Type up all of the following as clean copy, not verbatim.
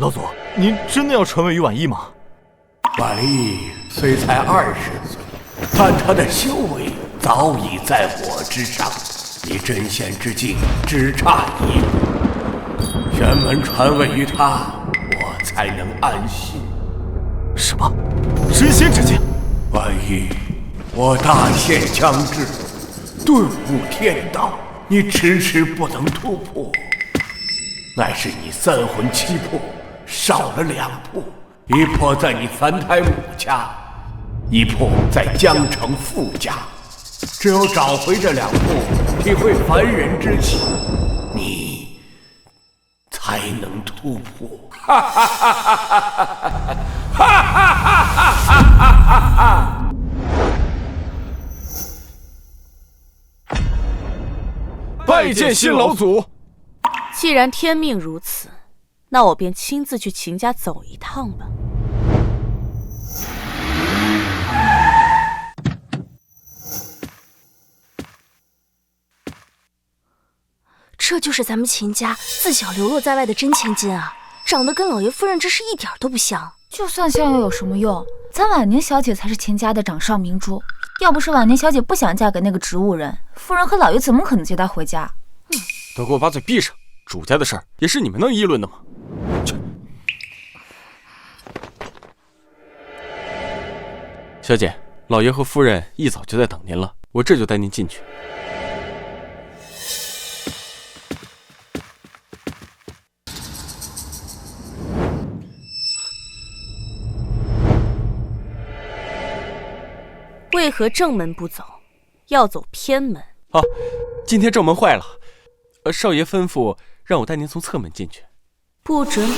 老祖，您真的要传位于婉意吗？婉意虽才20岁，但她的修为早已在我之上。离真仙之境只差1步，玄门传位于她，我才能安心。什么？真仙之境？婉意，我大限将至，顿悟天道，你迟迟不能突破，乃是你3魂7魄少了2魄，1魄在你凡胎母家，1魄在江城父家。只有找回这2魄，体会凡人之气，你才能突破。哈哈哈哈哈哈！哈哈哈哈哈！拜见新老祖。既然天命如此，那我便亲自去秦家走一趟吧。这就是咱们秦家自小流落在外的真千金啊，长得跟老爷夫人这是一点都不像。就算像又有什么用？咱婉宁小姐才是秦家的掌上明珠，要不是婉宁小姐不想嫁给那个植物人，夫人和老爷怎么可能接她回家？都给我把嘴闭上！主家的事儿也是你们能议论的吗？去。小姐，老爷和夫人一早就在等您了，我这就带您进去。为何正门不走，要走偏门？啊，今天正门坏了，少爷吩咐让我带您从侧门进去。不准走，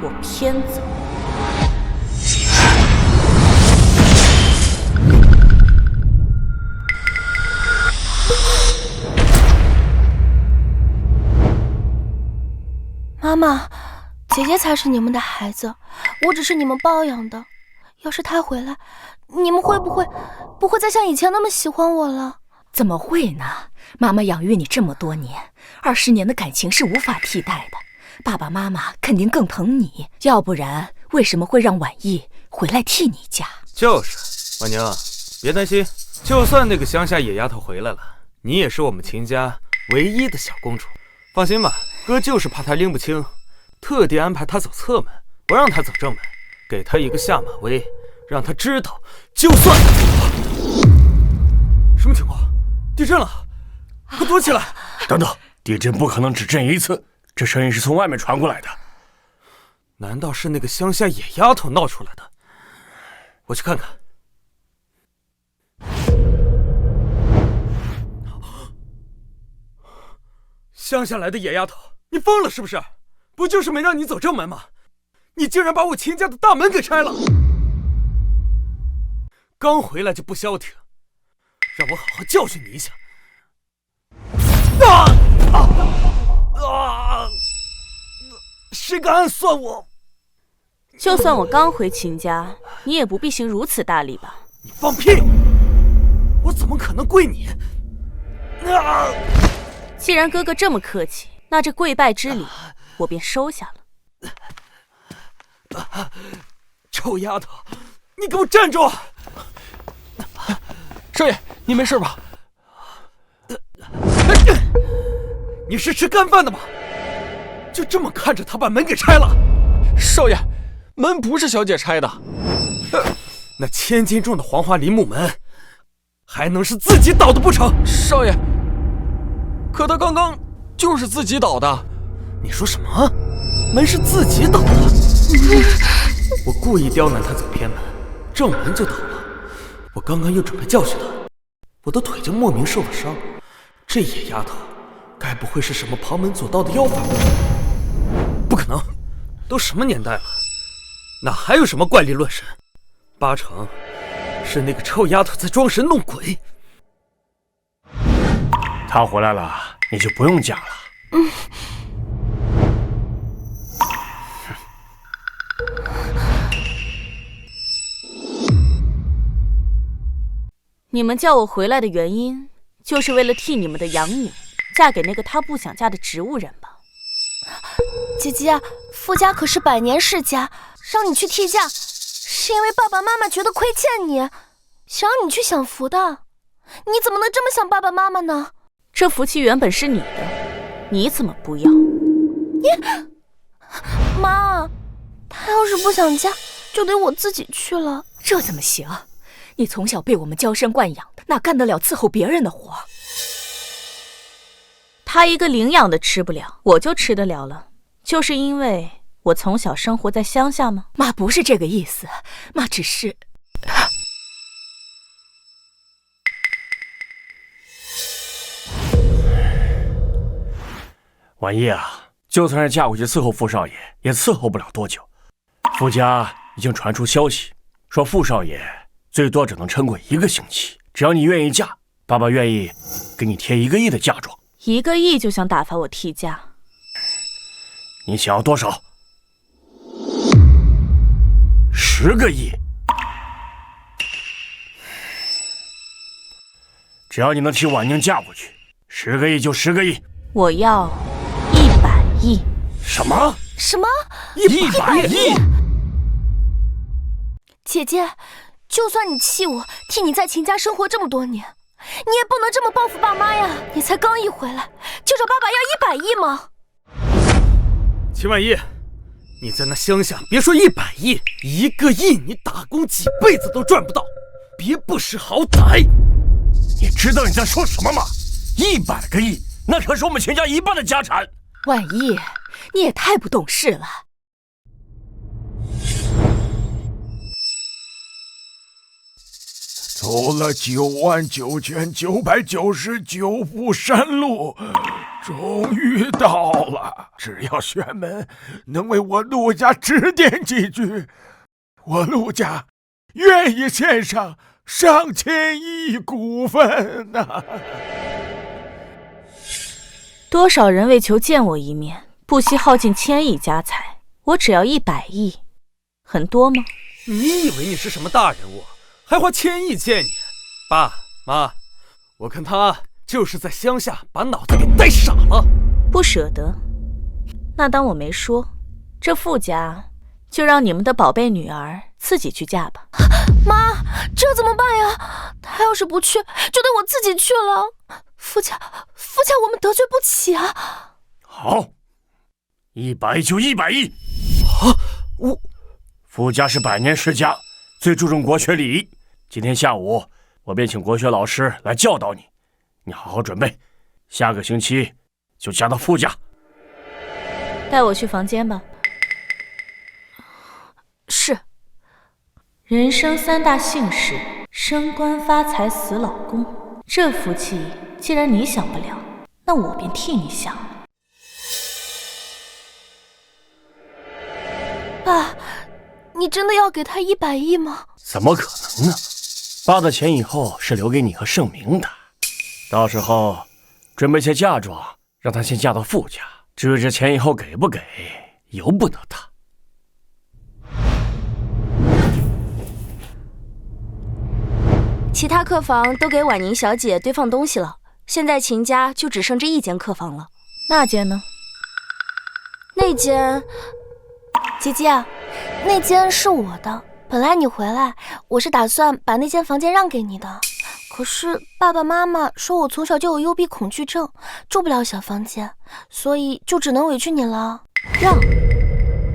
我偏走。妈妈，姐姐才是你们的孩子，我只是你们包养的。要是她回来，你们会不会再像以前那么喜欢我了？怎么会呢？妈妈养育你这么多年，20年的感情是无法替代的。爸爸妈妈肯定更疼你，要不然为什么会让婉意回来替你家？就是婉宁，别担心，就算那个乡下野丫头回来了，你也是我们秦家唯一的小公主。放心吧，哥就是怕她拎不清，特地安排她走侧门，不让她走正门，给她一个下马威，让她知道，就算什么情况？地震了，快躲起来！等等，地震不可能只震1次，这声音是从外面传过来的。难道是那个乡下野丫头闹出来的？我去看看。乡下来的野丫头，你疯了是不是？不就是没让你走正门吗？你竟然把我秦家的大门给拆了！刚回来就不消停，让我好好教训你一下！谁敢暗算我？就算我刚回秦家，你也不必行如此大礼吧？你放屁！我怎么可能跪你？既然哥哥这么客气，那这跪拜之礼我便收下了。臭丫头，你给我站住！少爷，你没事吧？你是吃干饭的吗？就这么看着他把门给拆了？少爷，门不是小姐拆的。那1000斤重的黄花梨木门，还能是自己倒的不成？少爷，可他刚刚就是自己倒的。你说什么？门是自己倒的？我故意刁难他走偏门，正门就倒了。我刚刚又准备教训他，我的腿就莫名受了伤。这野丫头该不会是什么旁门左道的妖法吧？不可能，都什么年代了，哪还有什么怪力乱神？8成是那个臭丫头在装神弄鬼。她回来了，你就不用讲了。你们叫我回来的原因，就是为了替你们的养女嫁给那个她不想嫁的植物人吧？姐姐，傅家可是百年世家，让你去替嫁，是因为爸爸妈妈觉得亏欠你，想让你去享福的。你怎么能这么想爸爸妈妈呢？这福气原本是你的，你怎么不要？妈，他要是不想嫁，就得我自己去了。这怎么行？你从小被我们娇生惯养的，哪干得了伺候别人的活？他一个领养的吃不了，我就吃得了了，就是因为我从小生活在乡下吗？妈不是这个意思，妈只是……婉意啊，就算是嫁过去伺候傅少爷，也伺候不了多久。傅家已经传出消息，说傅少爷最多只能撑过1个星期。只要你愿意嫁，爸爸愿意给你贴1个亿的嫁妆。1个亿就想打发我替嫁？你想要多少？10个亿。只要你能替婉宁嫁过去，10个亿就10个亿。我要100亿。什么？100亿？姐姐，就算你气我，替你在秦家生活这么多年，你也不能这么报复爸妈呀！你才刚一回来，就找爸爸要100亿吗？秦婉意，你在那乡下别说100亿，1个亿你打工几辈子都赚不到，别不识好歹！你知道你在说什么吗？100个亿，那可是我们秦家1半的家产。婉意，你也太不懂事了。走了99999步山路，终于到了。只要玄门能为我陆家指点几句，我陆家愿意献上上千亿股份呐！多少人为求见我一面，不惜耗尽1000亿家财，我只要100亿，很多吗？你以为你是什么大人物，还花1000亿见你？爸妈，我看他就是在乡下把脑子给带傻了。不舍得，那当我没说。这傅家就让你们的宝贝女儿自己去嫁吧。妈，这怎么办呀？他要是不去，就得我自己去了。傅家我们得罪不起啊！好，100亿就100亿。傅家是百年世家，最注重国学礼仪。今天下午我便请国学老师来教导你，你好好准备，下个星期就嫁到傅家。带我去房间吧。是。人生3大幸事：升官发财、死老公。这福气既然你想不了，那我便替你想。爸，你真的要给他100亿吗？怎么可能呢？爸的钱以后是留给你和盛明的，到时候准备些嫁妆，让她先嫁到傅家。至于这钱以后给不给，由不得他。其他客房都给婉宁小姐堆放东西了，现在秦家就只剩这1间客房了。那间呢？那间，姐姐，那间是我的。本来你回来，我是打算把那间房间让给你的，可是爸爸妈妈说我从小就有幽闭恐惧症，住不了小房间，所以就只能委屈你了。让？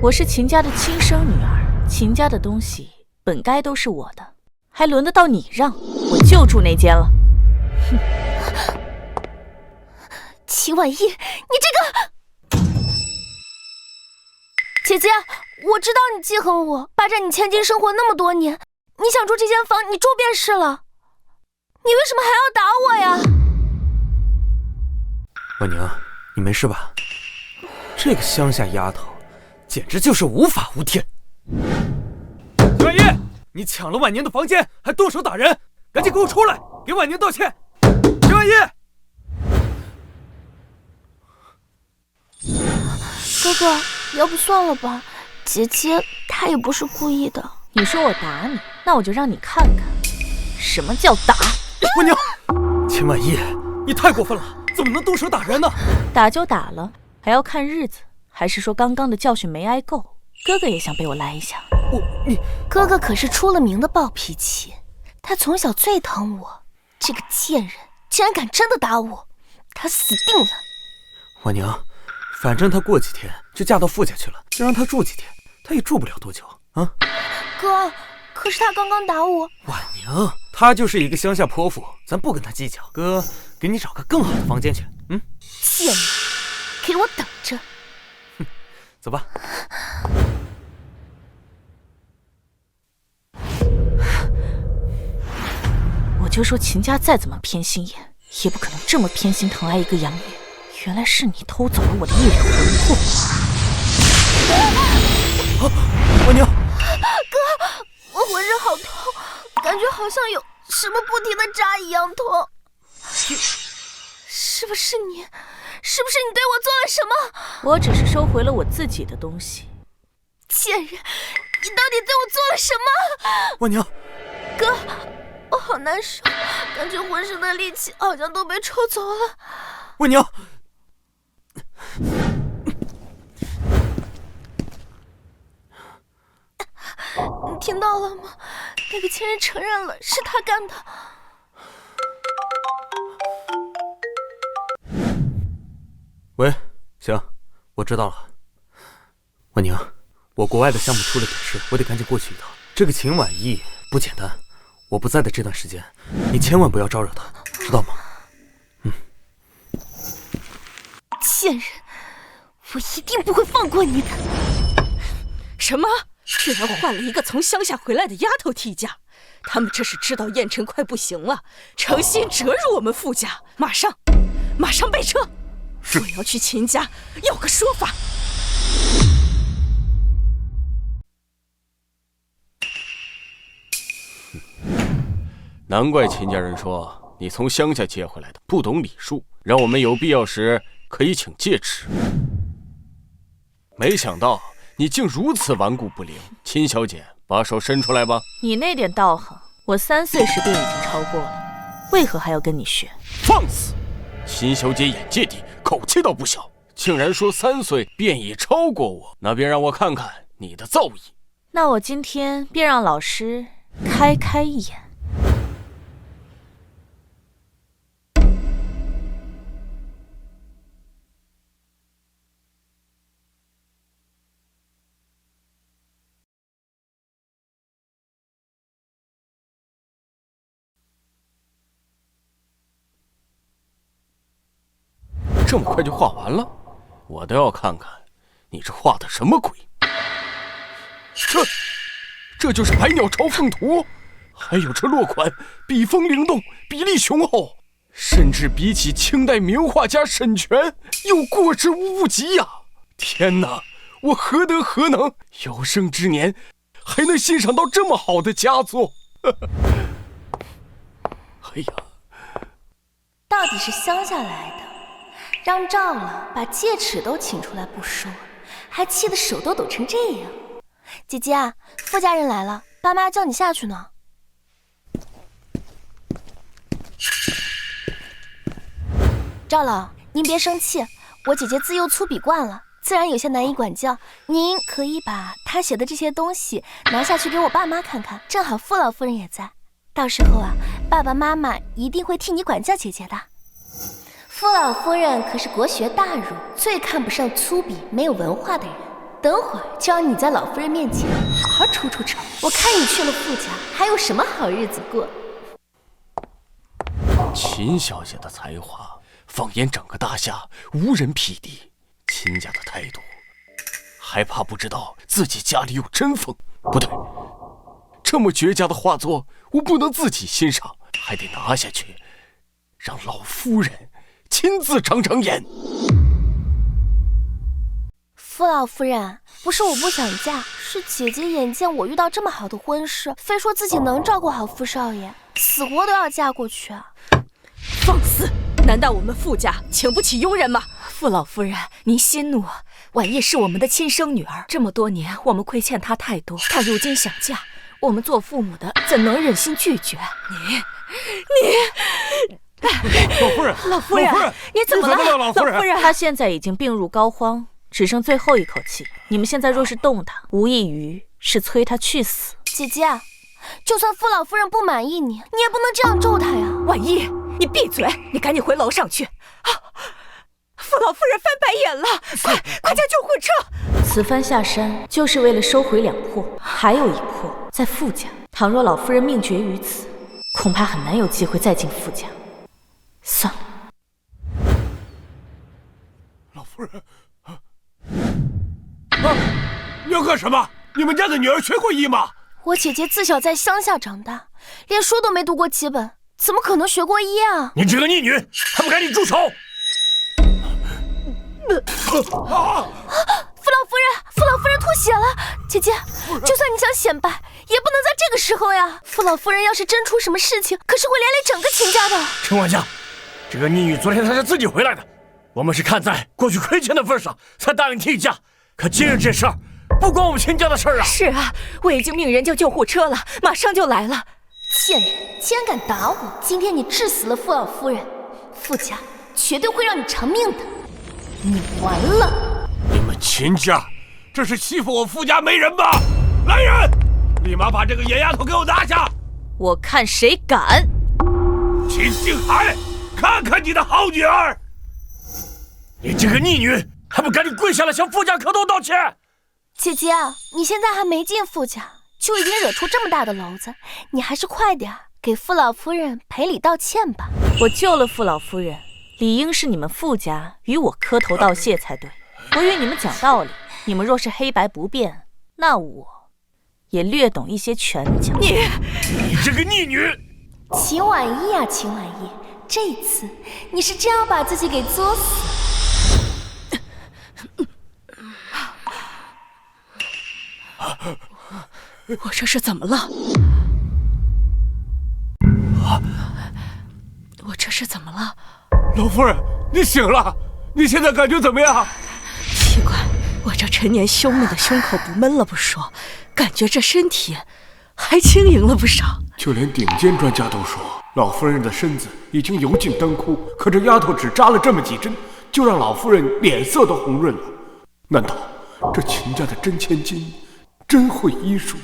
我是秦家的亲生女儿，秦家的东西本该都是我的，还轮得到你让？我就住那间了。哼！齐婉意，你这个……姐姐，我知道你记恨我，霸占你千金生活那么多年，你想住这间房，你住便是了。你为什么还要打我呀？婉宁，你没事吧？这个乡下丫头，简直就是无法无天。秦婉意，你抢了婉宁的房间，还动手打人，赶紧给我出来，给婉宁道歉。秦婉意，哥哥，要不算了吧，姐姐她也不是故意的。你说我打你，那我就让你看看什么叫打。婉宁，秦婉意，你太过分了，怎么能动手打人呢？打就打了，还要看日子，还是说刚刚的教训没挨够？哥哥也想被我来一下。哥哥可是出了名的暴脾气，他从小最疼我。这个贱人竟然敢真的打我，他死定了！婉宁，反正她过几天就嫁到傅家去了，就让她住几天，她也住不了多久啊。哥，可是他刚刚打我。婉宁，她就是一个乡下泼妇，咱不跟她计较。哥，给你找个更好的房间去。贱人，给我等着！走吧。我就说秦家再怎么偏心眼，也不可能这么偏心疼爱一个杨月。原来是你偷走了我的一缕魂魄。婉宁，哥，我浑身好痛，感觉好像有什么不停的扎一样痛。是不是你？是不是你对我做了什么？我只是收回了我自己的东西。贱人，你到底对我做了什么？婉宁，哥，我好难受，感觉浑身的力气好像都被抽走了。婉宁，你听到了吗？那个贱人承认了，是他干的。喂，行，我知道了。婉宁，我国外的项目出了点事，我得赶紧过去一趟。这个秦婉意不简单，我不在的这段时间，你千万不要招惹她，知道吗？贱人，我一定不会放过你的。什么？居然换了一个从乡下回来的丫头替嫁？他们这是知道燕晨快不行了，诚心折入我们傅家。马上备车！我要去秦家要个说法。难怪秦家人说你从乡下接回来的，不懂礼数，让我们有必要时可以请戒尺。没想到你竟如此顽固不灵，秦小姐，把手伸出来吧。你那点道行，我3岁时便已经超过了，为何还要跟你学？放肆！秦小姐眼界低，口气倒不小，竟然说3岁便已超过我，那便让我看看你的造诣。那我今天便让老师开一眼。这么快就画完了，我都要看看你这画的什么鬼。这就是百鸟朝凤图，还有这落款笔锋灵动，笔力雄厚，甚至比起清代名画家沈泉又过之无不及呀！天哪，我何德何能，有生之年还能欣赏到这么好的佳作？哎呀，到底是乡下来的，让赵老把戒尺都请出来不说，还气得手都抖成这样。姐姐啊，傅家人来了，爸妈叫你下去呢。赵老，您别生气，我姐姐自幼粗鄙惯了，自然有些难以管教。您可以把她写的这些东西拿下去给我爸妈看看，正好傅老夫人也在，到时候啊，爸爸妈妈一定会替你管教姐姐的。傅老夫人可是国学大儒，最看不上粗鄙没有文化的人。等会儿就让你在老夫人面前好好出丑，我看你去了傅家还有什么好日子过。秦小姐的才华放眼整个大夏无人匹敌，秦家的态度还怕不知道自己家里有真风？不对，这么绝佳的画作我不能自己欣赏，还得拿下去让老夫人亲自长眼。傅老夫人，不是我不想嫁，是姐姐眼见我遇到这么好的婚事，非说自己能照顾好傅少爷，死活都要嫁过去啊！放肆！难道我们傅家请不起佣人吗？傅老夫人，您息怒，婉叶是我们的亲生女儿，这么多年我们亏欠她太多，她如今想嫁，我们做父母的怎能忍心拒绝？老夫人，老夫人，你怎么了？老夫人，她现在已经病入膏肓，只剩最后一口气。你们现在若是动他，无异于是催他去死。姐姐，就算傅老夫人不满意你，你也不能这样咒她呀。婉意，你闭嘴！你赶紧回楼上去。傅老夫人翻白眼了，快叫救护车！此番下山就是为了收回2魄，还有1魄在傅家。倘若老夫人命绝于此，恐怕很难有机会再进傅家。算了。老夫人，你要干什么？你们家的女儿学过医吗？我姐姐自小在乡下长大，连书都没读过几本，怎么可能学过医啊？你这个逆女，还不赶紧住手！傅老夫人吐血了！姐姐，就算你想显摆，也不能在这个时候呀！傅老夫人要是真出什么事情，可是会连累整个秦家的。陈管家，这个逆女昨天她是自己回来的，我们是看在过去亏欠的份上才答应替嫁，可今日这事儿不关我们秦家的事儿啊！是啊，我已经命人叫救护车了，马上就来了。贱人，竟然敢打我！今天你治死了傅老夫人，傅家绝对会让你偿命的。你完了！你们秦家这是欺负我傅家没人吧？来人，立马把这个野丫头给我拿下！我看谁敢！秦静海，看看你的好女儿！你这个逆女，还不赶紧跪下来向傅家磕头道歉！姐姐，你现在还没进傅家，就已经惹出这么大的篓子，你还是快点给傅老夫人赔礼道歉吧。我救了傅老夫人，理应是你们傅家与我磕头道谢才对。我与你们讲道理，你们若是黑白不辨，那我也略懂一些拳脚。你这个逆女！秦婉意啊，秦婉意，这一次你是真要把自己给作死！我这是怎么了？我这是怎么了？老夫人，你醒了，你现在感觉怎么样？奇怪，我这陈年胸闷的胸口不闷了不说，感觉这身体还轻盈了不少。就连顶尖专家都说，老夫人的身子已经油尽灯枯，可这丫头只扎了这么几针，就让老夫人脸色都红润了。难道这秦家的真千金真会医术？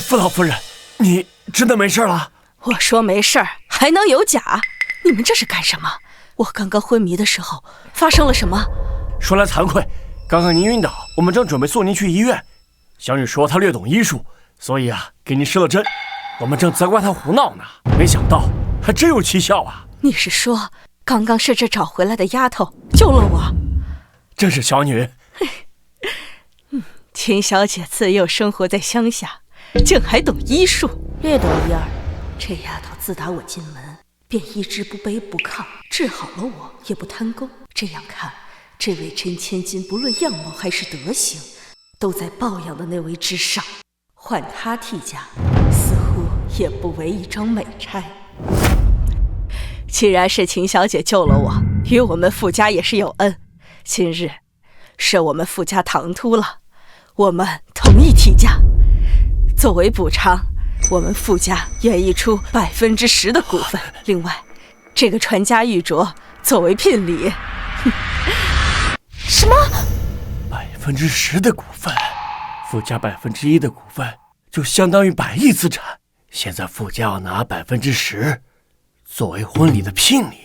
傅老夫人，你真的没事了？我说没事儿，还能有假？你们这是干什么？我刚刚昏迷的时候发生了什么？说来惭愧，刚刚您晕倒，我们正准备送您去医院。小女说她略懂医术，所以给您施了针。我们正责怪她胡闹呢，没想到还真有奇效啊！你是说，刚刚是这找回来的丫头救了我？正是小女。秦小姐自幼生活在乡下，竟还懂医术，略懂一二。这丫头自打我进门，便一直不卑不亢，治好了我也不贪功。这样看，这位真千金不论样貌还是德行，都在抱养的那位之上。换她替嫁，似乎也不为一桩美差。既然是秦小姐救了我，与我们傅家也是有恩。今日是我们傅家唐突了，我们同意替嫁。作为补偿，我们傅家愿意出10%的股份。另外，这个传家玉镯作为聘礼。什么？10%的股份？傅家1%的股份就相当于100亿资产。现在傅家要拿10%作为婚礼的聘礼。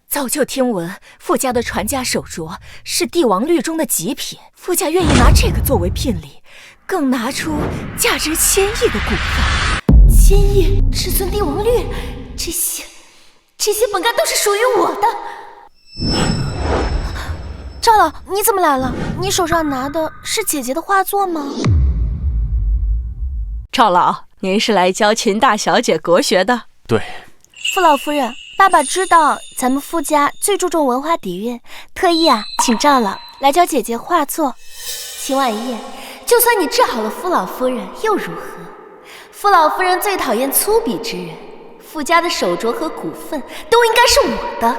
早就听闻傅家的传家手镯是帝王绿中的极品，傅家愿意拿这个作为聘礼，更拿出价值1000亿的股份。1000亿，至尊帝王绿，这些本该都是属于我的。赵老，你怎么来了？你手上拿的是姐姐的画作吗？赵老，您是来教秦大小姐国学的？对。傅老夫人，爸爸知道咱们傅家最注重文化底蕴，特意请赵老来教姐姐画作。秦婉意，就算你治好了傅老夫人又如何？傅老夫人最讨厌粗鄙之人，傅家的手镯和股份都应该是我的。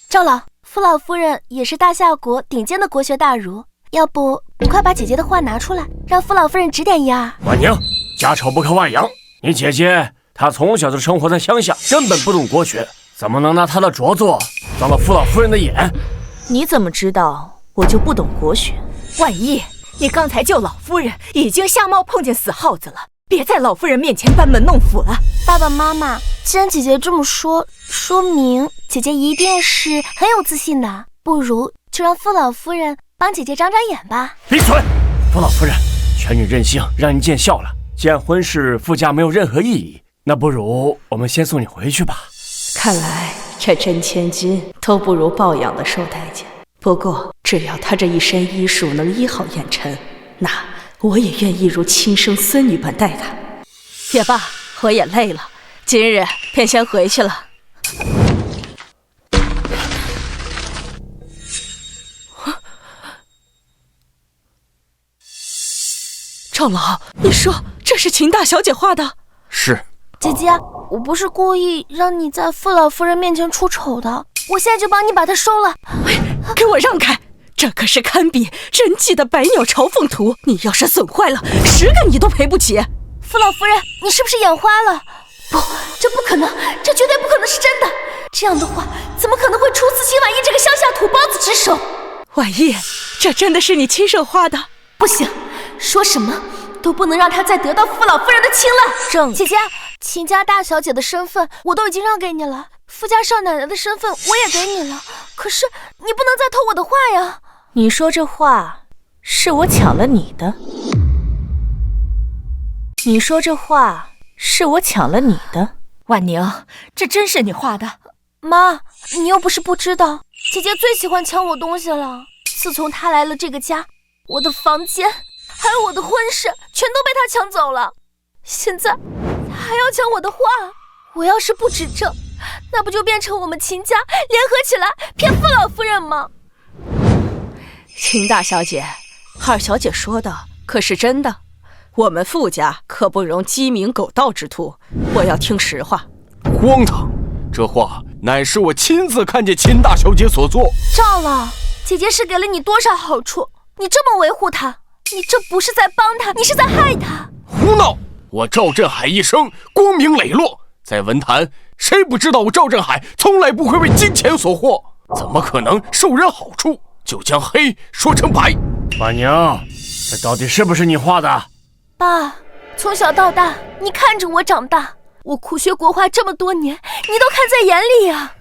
赵老，傅老夫人也是大夏国顶尖的国学大儒，要不你快把姐姐的画拿出来，让傅老夫人指点一二。婉宁，家丑不可外扬，你姐姐她从小就生活在乡下，根本不懂国学，怎么能拿她的镯子脏了傅老夫人的眼？你怎么知道我就不懂国学。婉意，你刚才救老夫人，已经瞎猫碰见死耗子了，别在老夫人面前班门弄斧了。爸爸妈妈，既然姐姐这么说，说明姐姐一定是很有自信的。不如就让傅老夫人帮姐姐长长眼吧。闭嘴！傅老夫人，权女任性，让你见笑了。既然婚事傅家没有任何意义，那不如我们先送你回去吧。看来这真千金都不如抱养的受待见。不过只要她这一身医术能医好燕晨，那我也愿意如亲生孙女般待她。也罢，我也累了，今日便先回去了。赵老，你说这是秦大小姐画的？是。姐姐，我不是故意让你在傅老夫人面前出丑的，我现在就帮你把它收了。给我让开！这可是堪比真迹的百鸟朝凤图，你要是损坏了，10个你都赔不起。傅老夫人，你是不是眼花了？不，这不可能，这绝对不可能是真的。这样的话，怎么可能会出自秦婉意这个乡下土包子之手？婉意，这真的是你亲手画的？不行，说什么都不能让他再得到傅老夫人的青睐。姐姐，秦家大小姐的身份我都已经让给你了，傅家少奶奶的身份我也给你了，可是你不能再偷我的话呀。你说这话是我抢了你的？你说这话是我抢了你的？婉宁，这真是你画的？妈，你又不是不知道，姐姐最喜欢抢我东西了。自从她来了这个家，我的房间还有我的婚事全都被她抢走了，现在她还要抢我的画。我要是不指证，那不就变成我们秦家联合起来骗傅老夫人吗？秦大小姐，二小姐说的可是真的？我们傅家可不容鸡鸣狗盗之徒，我要听实话。荒唐！这话乃是我亲自看见秦大小姐所做。赵老，姐姐是给了你多少好处？你这么维护她，你这不是在帮她，你是在害她。胡闹！我赵振海一生光明磊落，在文坛谁不知道我赵振海从来不会为金钱所惑，怎么可能受人好处就将黑说成白？婉宁，这到底是不是你画的？爸，从小到大你看着我长大，我苦学国画这么多年，你都看在眼里啊。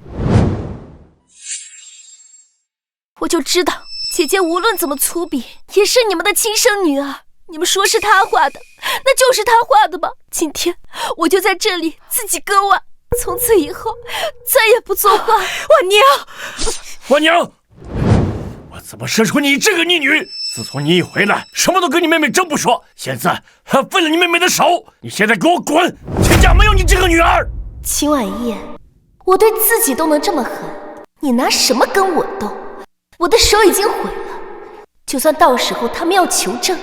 我就知道姐姐无论怎么粗鄙也是你们的亲生女儿，你们说是她画的，那就是她画的吧。今天我就在这里自己割腕，从此以后再也不作画。婉宁，婉宁，我怎么生出你这个逆女？自从你一回来，什么都跟你妹妹争不说，现在还废了你妹妹的手。你现在给我滚！秦家没有你这个女儿。秦婉意，我对自己都能这么狠，你拿什么跟我斗？我的手已经毁了，就算到时候他们要求证，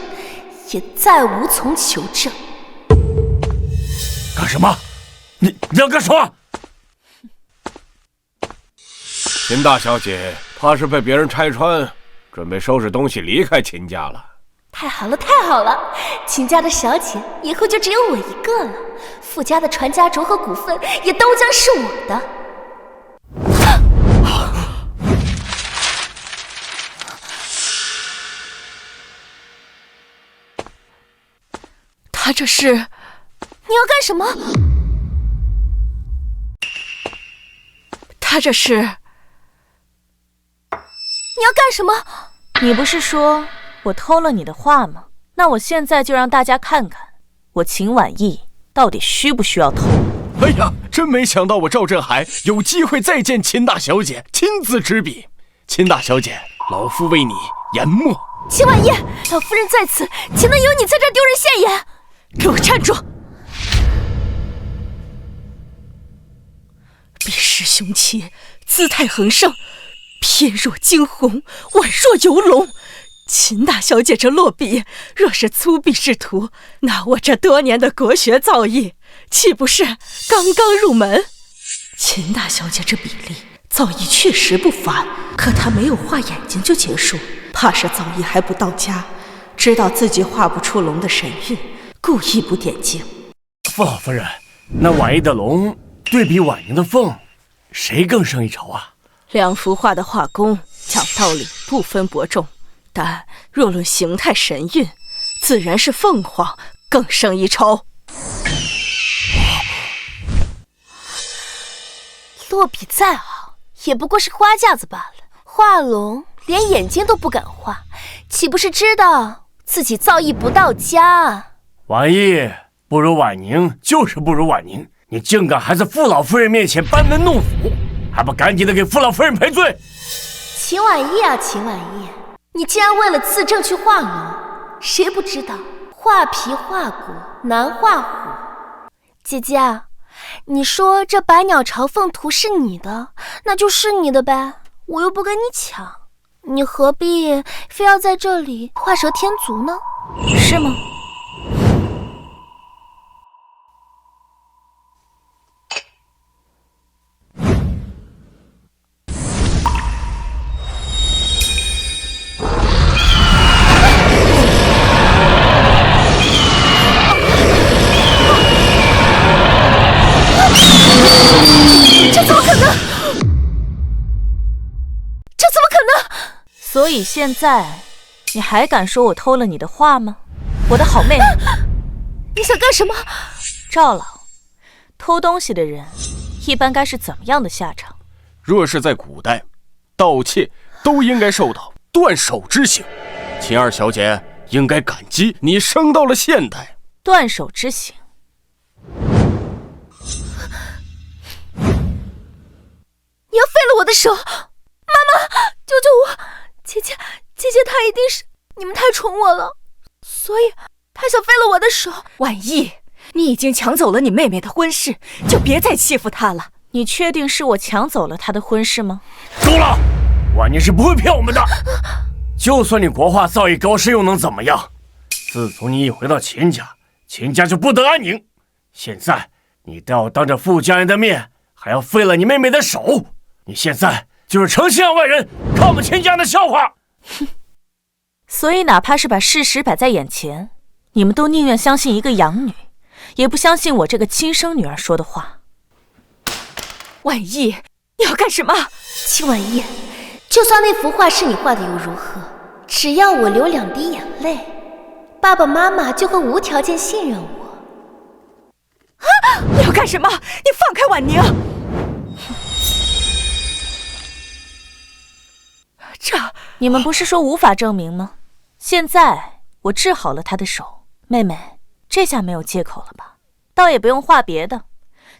也再无从求证。干什么？你要干什么？秦大小姐怕是被别人拆穿，准备收拾东西离开秦家了。太好了，太好了！秦家的小姐以后就只有我一个了，傅家的传家轴和股份也都将是我的。他这是……你要干什么？他这是……你要干什么？你不是说我偷了你的画吗？那我现在就让大家看看，我秦婉意到底需不需要偷。哎呀，真没想到我赵振海有机会再见秦大小姐，亲自执笔。秦大小姐，老夫为你研墨。秦婉意，老夫人在此，岂能由你在这丢人现眼？给我站住！笔势雄奇，姿态横盛，翩若惊鸿，宛若游龙。秦大小姐这落笔，若是粗鄙之徒，那我这多年的国学造诣，岂不是刚刚入门？秦大小姐这笔力，造诣确实不凡，可她没有画眼睛就结束，怕是造诣还不到家，知道自己画不出龙的神韵，故意不点睛。傅老夫人，那婉意的龙对比婉宁的凤，谁更胜一筹啊？两幅画的画工讲道理不分伯仲，但若论形态神韵，自然是凤凰更胜一筹。落笔再好，也不过是花架子罢了。画龙连眼睛都不敢画，岂不是知道自己造诣不到家啊？婉意不如婉宁，就是不如婉宁，你竟敢还在傅老夫人面前班门弄斧，还不赶紧的给傅老夫人赔罪！秦婉意啊，秦婉意，你竟然为了自证去画龙，谁不知道画皮画骨难画虎？姐姐啊，你说这百鸟朝凤图是你的，那就是你的呗，我又不跟你抢，你何必非要在这里画蛇添足呢？是吗？这怎么可能？这怎么可能？所以现在你还敢说我偷了你的画吗？我的好妹妹，你想干什么？赵老，偷东西的人一般该是怎么样的下场？若是在古代，盗窃都应该受到断手之刑。秦二小姐应该感激你生到了现代。断手之刑？你要废了我的手！妈妈，救救我！姐姐她一定是你们太宠我了，所以她想废了我的手。婉意，你已经抢走了你妹妹的婚事，就别再欺负她了。你确定是我抢走了她的婚事吗？够了，婉宁是不会骗我们的。就算你国画造诣高深又能怎么样？自从你一回到秦家，秦家就不得安宁。现在你都要当着傅家人的面，还要废了你妹妹的手。你现在就是诚心让外人看我们秦家的笑话。哼，所以哪怕是把事实摆在眼前，你们都宁愿相信一个养女，也不相信我这个亲生女儿说的话。婉意，你要干什么？秦婉意，就算那幅画是你画的又如何？只要我流2滴眼泪，爸爸妈妈就会无条件信任我。啊！你要干什么？你放开婉宁！你们不是说无法证明吗？现在我治好了他的手，妹妹，这下没有借口了吧？倒也不用画别的，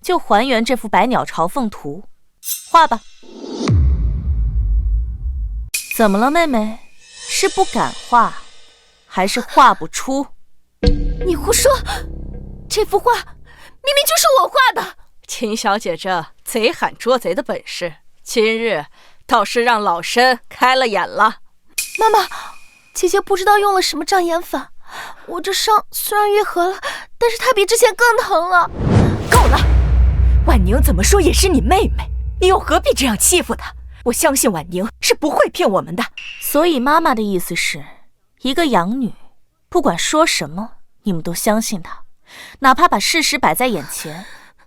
就还原这幅百鸟朝凤图，画吧。怎么了，妹妹？是不敢画，还是画不出？你胡说！这幅画明明就是我画的。秦小姐这贼喊捉贼的本事，今日倒是让老身开了眼了。妈妈，姐姐不知道用了什么障眼法，我这伤虽然愈合了，但是它比之前更疼了。够了，婉宁怎么说也是你妹妹，你又何必这样欺负她？我相信婉宁是不会骗我们的。所以妈妈的意思是，一个养女，不管说什么，你们都相信她，哪怕把事实摆在眼前，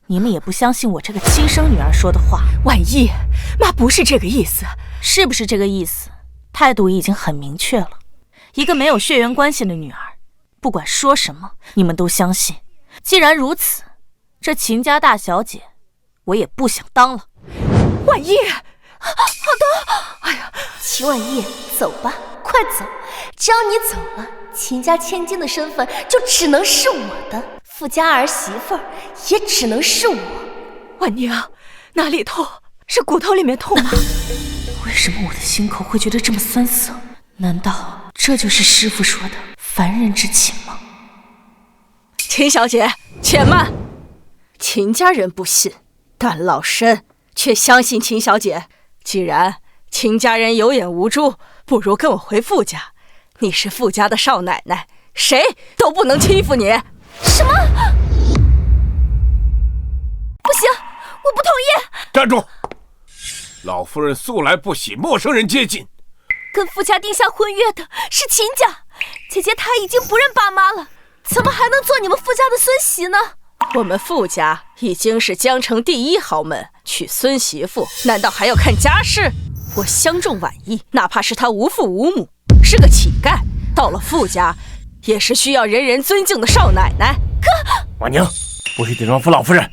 你们也不相信我这个亲生女儿说的话。婉意，妈不是这个意思。是不是这个意思？态度已经很明确了。一个没有血缘关系的女儿，不管说什么，你们都相信。既然如此，这秦家大小姐，我也不想当了。婉意，好的。哎呀，秦婉意，走吧，快走！只要你走了，秦家千金的身份就只能是我的，傅家儿媳妇儿也只能是我。婉宁，哪里痛？是骨头里面痛吗？为什么我的心口会觉得这么酸涩？难道这就是师父说的凡人之情吗？秦小姐，且慢！秦家人不信，但老身却相信秦小姐。既然秦家人有眼无珠，不如跟我回傅家。你是傅家的少奶奶，谁都不能欺负你。什么？不行，我不同意！站住！老夫人素来不喜陌生人接近。跟傅家定下婚约的是秦家，姐姐她已经不认爸妈了，怎么还能做你们傅家的孙媳呢？我们傅家已经是江城第1豪门，娶孙媳妇难道还要看家世？我相中婉意，哪怕是她无父无母，是个乞丐，到了傅家，也是需要人人尊敬的少奶奶。婉宁，不许顶撞傅老夫人！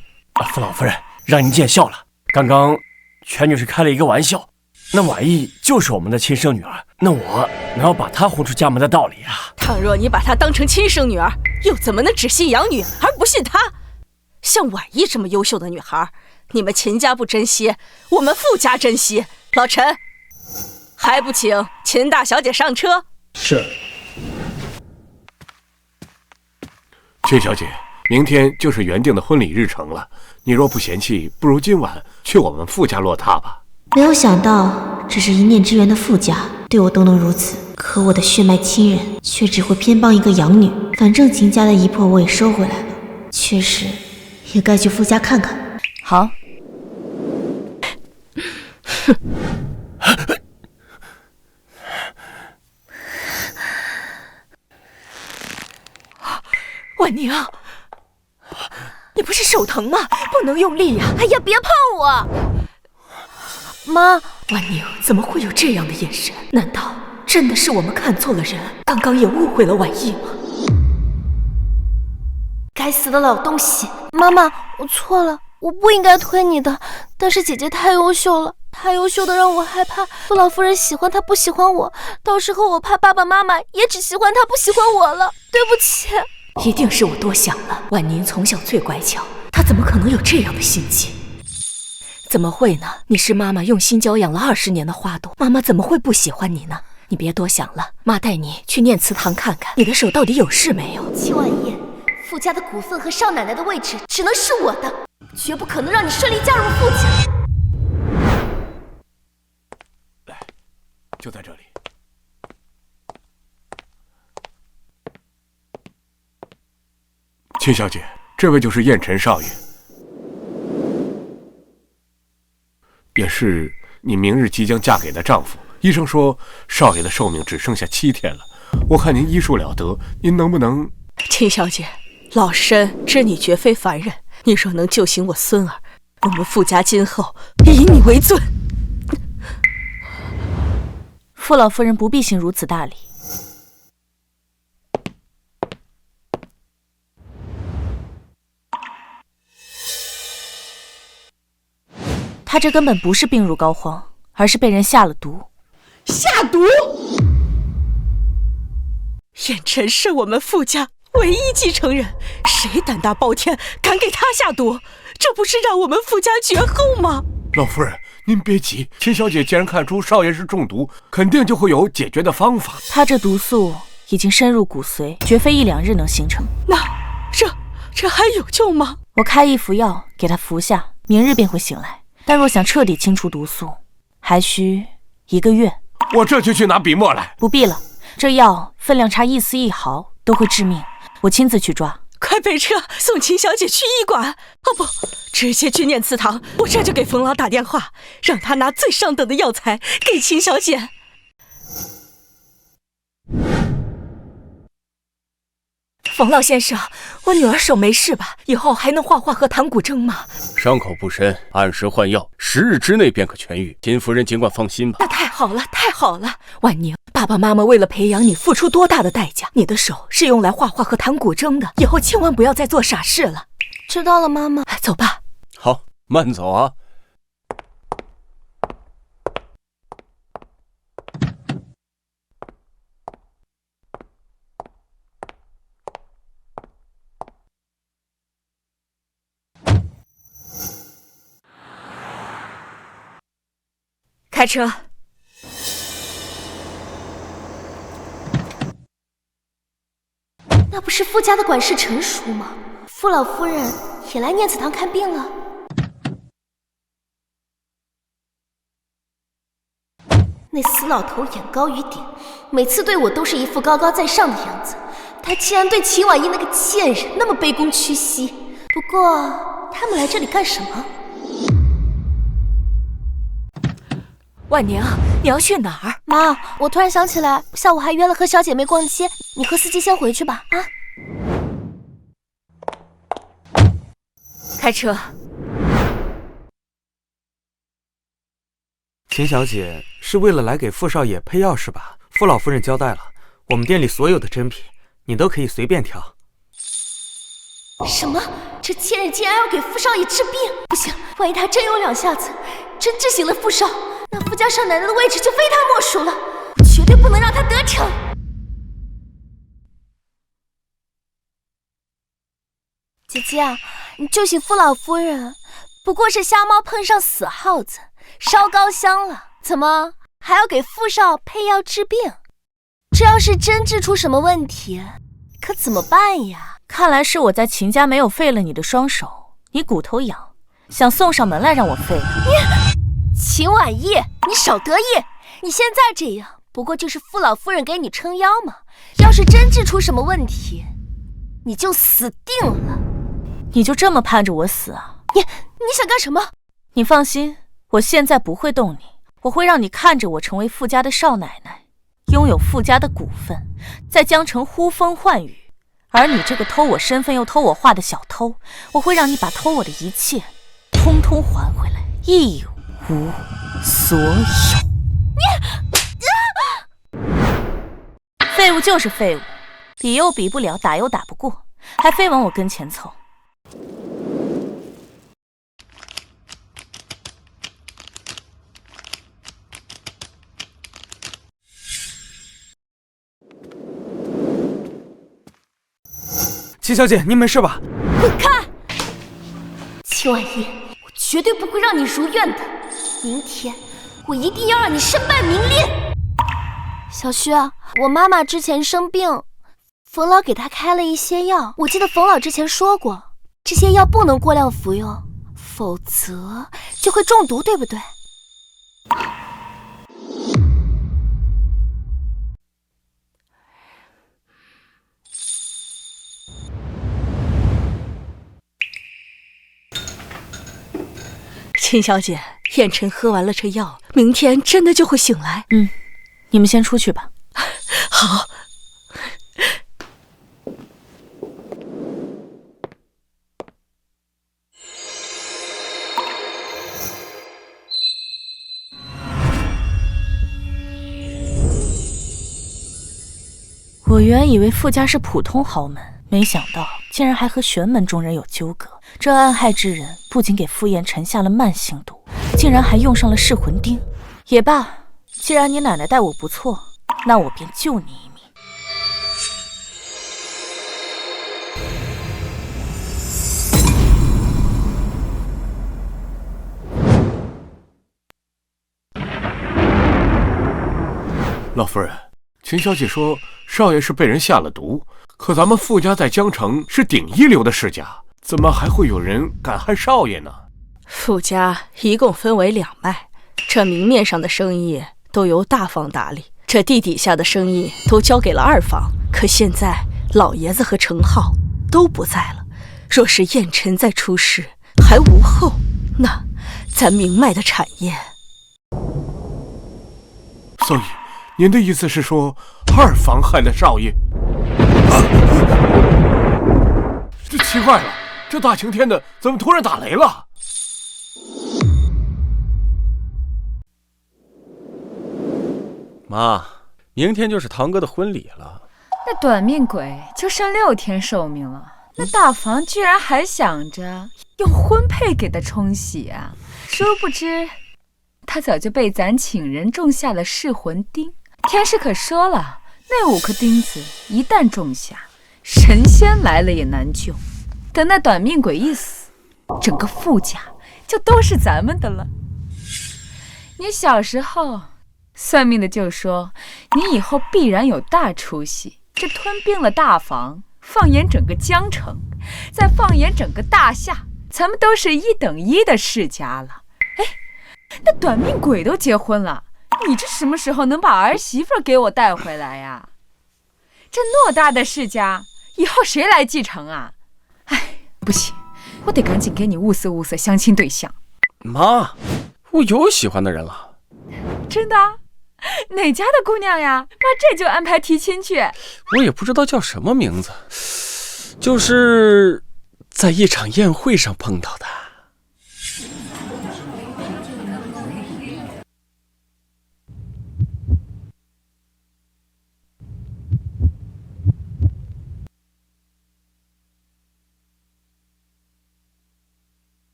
傅老夫人，让您见笑了。刚刚全女士开了一个玩笑，那婉意就是我们的亲生女儿，那我哪有把她轰出家门的道理啊？倘若你把她当成亲生女儿，又怎么能只信养女而不信她？像婉意这么优秀的女孩，你们秦家不珍惜，我们傅家珍惜。老陈，还不请秦大小姐上车？是。秦小姐，明天就是原定的婚礼日程了，你若不嫌弃，不如今晚去我们傅家落榻吧。没有想到，只是一念之缘的傅家对我都能如此，可我的血脉亲人却只会偏帮一个养女。反正秦家的姨婆我也收回来了，确实也该去傅家看看。好。婉宁，你不是手疼吗？不能用力呀！哎呀，别碰我！妈，婉宁怎么会有这样的眼神？难道真的是我们看错了人？刚刚也误会了婉意吗？该死的老东西！妈妈，我错了，我不应该推你的。但是姐姐太优秀了，太优秀的让我害怕傅老夫人喜欢她不喜欢我，到时候我怕爸爸妈妈也只喜欢她不喜欢我了。对不起。一定是我多想了。婉宁从小最乖巧，她怎么可能有这样的心机？怎么会呢？你是妈妈用心教养了20年的花朵，妈妈怎么会不喜欢你呢？你别多想了，妈带你去念慈堂看看，你的手到底有事没有？秦婉意，傅家的股份和少奶奶的位置只能是我的，绝不可能让你顺利加入傅家。来，就在这里。秦小姐，这位就是燕尘少爷，也是你明日即将嫁给的丈夫。医生说少爷的寿命只剩下7天了，我看您医术了得，您能不能……秦小姐，老身知你绝非凡人，你若能救醒我孙儿，我们傅家今后以你为尊。傅老夫人不必行如此大礼。他这根本不是病入膏肓，而是被人下了毒。下毒？燕尘是我们傅家唯一继承人，谁胆大包天，敢给他下毒？这不是让我们傅家绝后吗？老夫人，您别急，秦小姐既然看出少爷是中毒，肯定就会有解决的方法。他这毒素已经深入骨髓，绝非1、2日能形成。那这还有救吗？我开一服药给他服下，明日便会醒来。但若想彻底清除毒素，还需1个月。我这就去拿笔墨来。不必了，这药分量差1丝1毫都会致命，我亲自去抓。快备车送秦小姐去医馆！哦不，直接去念慈堂。我这就给冯老打电话，让他拿最上等的药材给秦小姐。冯老先生，我女儿手没事吧？以后还能画画和弹古筝吗？伤口不深，按时换药，10日之内便可痊愈。秦夫人尽管放心吧。那太好了，太好了！婉宁，爸爸妈妈为了培养你付出多大的代价？你的手是用来画画和弹古筝的，以后千万不要再做傻事了。知道了，妈妈。走吧。好，慢走啊。开车。那不是傅家的管事陈叔吗？傅老夫人也来念慈堂看病了。那死老头眼高于顶，每次对我都是一副高高在上的样子。他竟然对秦婉意那个贱人那么卑躬屈膝。不过他们来这里干什么？婉宁，你要去哪儿？妈，我突然想起来，下午还约了和小姐妹逛街，你和司机先回去吧。啊，开车。秦小姐是为了来给傅少爷配药是吧？傅老夫人交代了，我们店里所有的珍品，你都可以随便挑。什么？这贱人竟然要给傅少爷治病？不行，万一他真有两下子，真治醒了傅少，那傅家少奶奶的位置就非他莫属了。我绝对不能让他得逞。姐姐啊，你救醒傅老夫人，不过是瞎猫碰上死耗子，烧高香了，怎么还要给傅少配药治病？这要是真治出什么问题，可怎么办呀？看来是我在秦家没有废了你的双手，你骨头痒，想送上门来让我废了。秦婉意，你少得意！你现在这样，不过就是傅老夫人给你撑腰嘛。要是真治出什么问题，你就死定了。你就这么盼着我死啊？你想干什么？你放心，我现在不会动你，我会让你看着我成为傅家的少奶奶，拥有傅家的股份，在江城呼风唤雨。而你这个偷我身份又偷我画的小偷，我会让你把偷我的一切通通还回来，一无所有。废物就是废物，比又比不了，打又打不过，还非往我跟前凑。秦小姐，您没事吧？滚开！秦婉意，我绝对不会让你如愿的。明天我一定要让你身败名裂。小旭，我妈妈之前生病，冯老给她开了一些药，我记得冯老之前说过，这些药不能过量服用，否则就会中毒，对不对？秦小姐，燕晨喝完了这药，明天真的就会醒来。你们先出去吧。好。我原以为傅家是普通豪门，没想到竟然还和玄门中人有纠葛。这暗害之人不仅给傅彦辰下了慢性毒，竟然还用上了噬魂钉。也罢，既然你奶奶待我不错，那我便救你一命。老夫人，秦小姐说少爷是被人下了毒，可咱们傅家在江城是顶一流的世家，怎么还会有人敢害少爷呢？傅家一共分为两脉，这明面上的生意都由大房打理，这地底下的生意都交给了二房。可现在老爷子和程浩都不在了，若是燕晨再出事还无后，那咱明脉的产业……所以您的意思是说二房害了少爷？这奇怪了，这大晴天的怎么突然打雷了？妈，明天就是堂哥的婚礼了。那短命鬼就剩6天寿命了，那大房居然还想着用婚配给他冲喜啊！殊不知，他早就被咱请人种下了噬魂钉。天师可说了，那5颗钉子一旦种下，神仙来了也难救。等那短命鬼一死，整个傅家就都是咱们的了。你小时候，算命的就说你以后必然有大出息，这吞并了大房，放眼整个江城，再放眼整个大夏，咱们都是1等1的世家了。哎，那短命鬼都结婚了，你这什么时候能把儿媳妇给我带回来呀？这偌大的世家，以后谁来继承啊？哎，不行，我得赶紧给你物色物色相亲对象。妈，我有喜欢的人了。真的？哪家的姑娘呀？妈这就安排提亲去。我也不知道叫什么名字，就是在一场宴会上碰到的。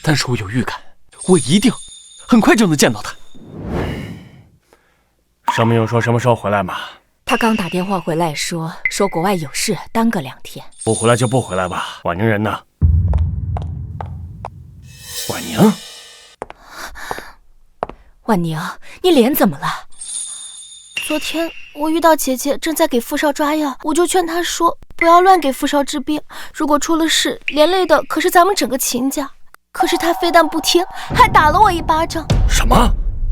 但是我有预感，我一定很快就能见到他。上面有说什么时候回来吗？他刚打电话回来说国外有事，耽搁2天。不回来就不回来吧。婉宁人呢？婉宁，婉宁，你脸怎么了？昨天我遇到姐姐正在给傅少抓药，我就劝她说不要乱给傅少治病，如果出了事，连累的可是咱们整个秦家。可是她非但不听，还打了我一巴掌。什么？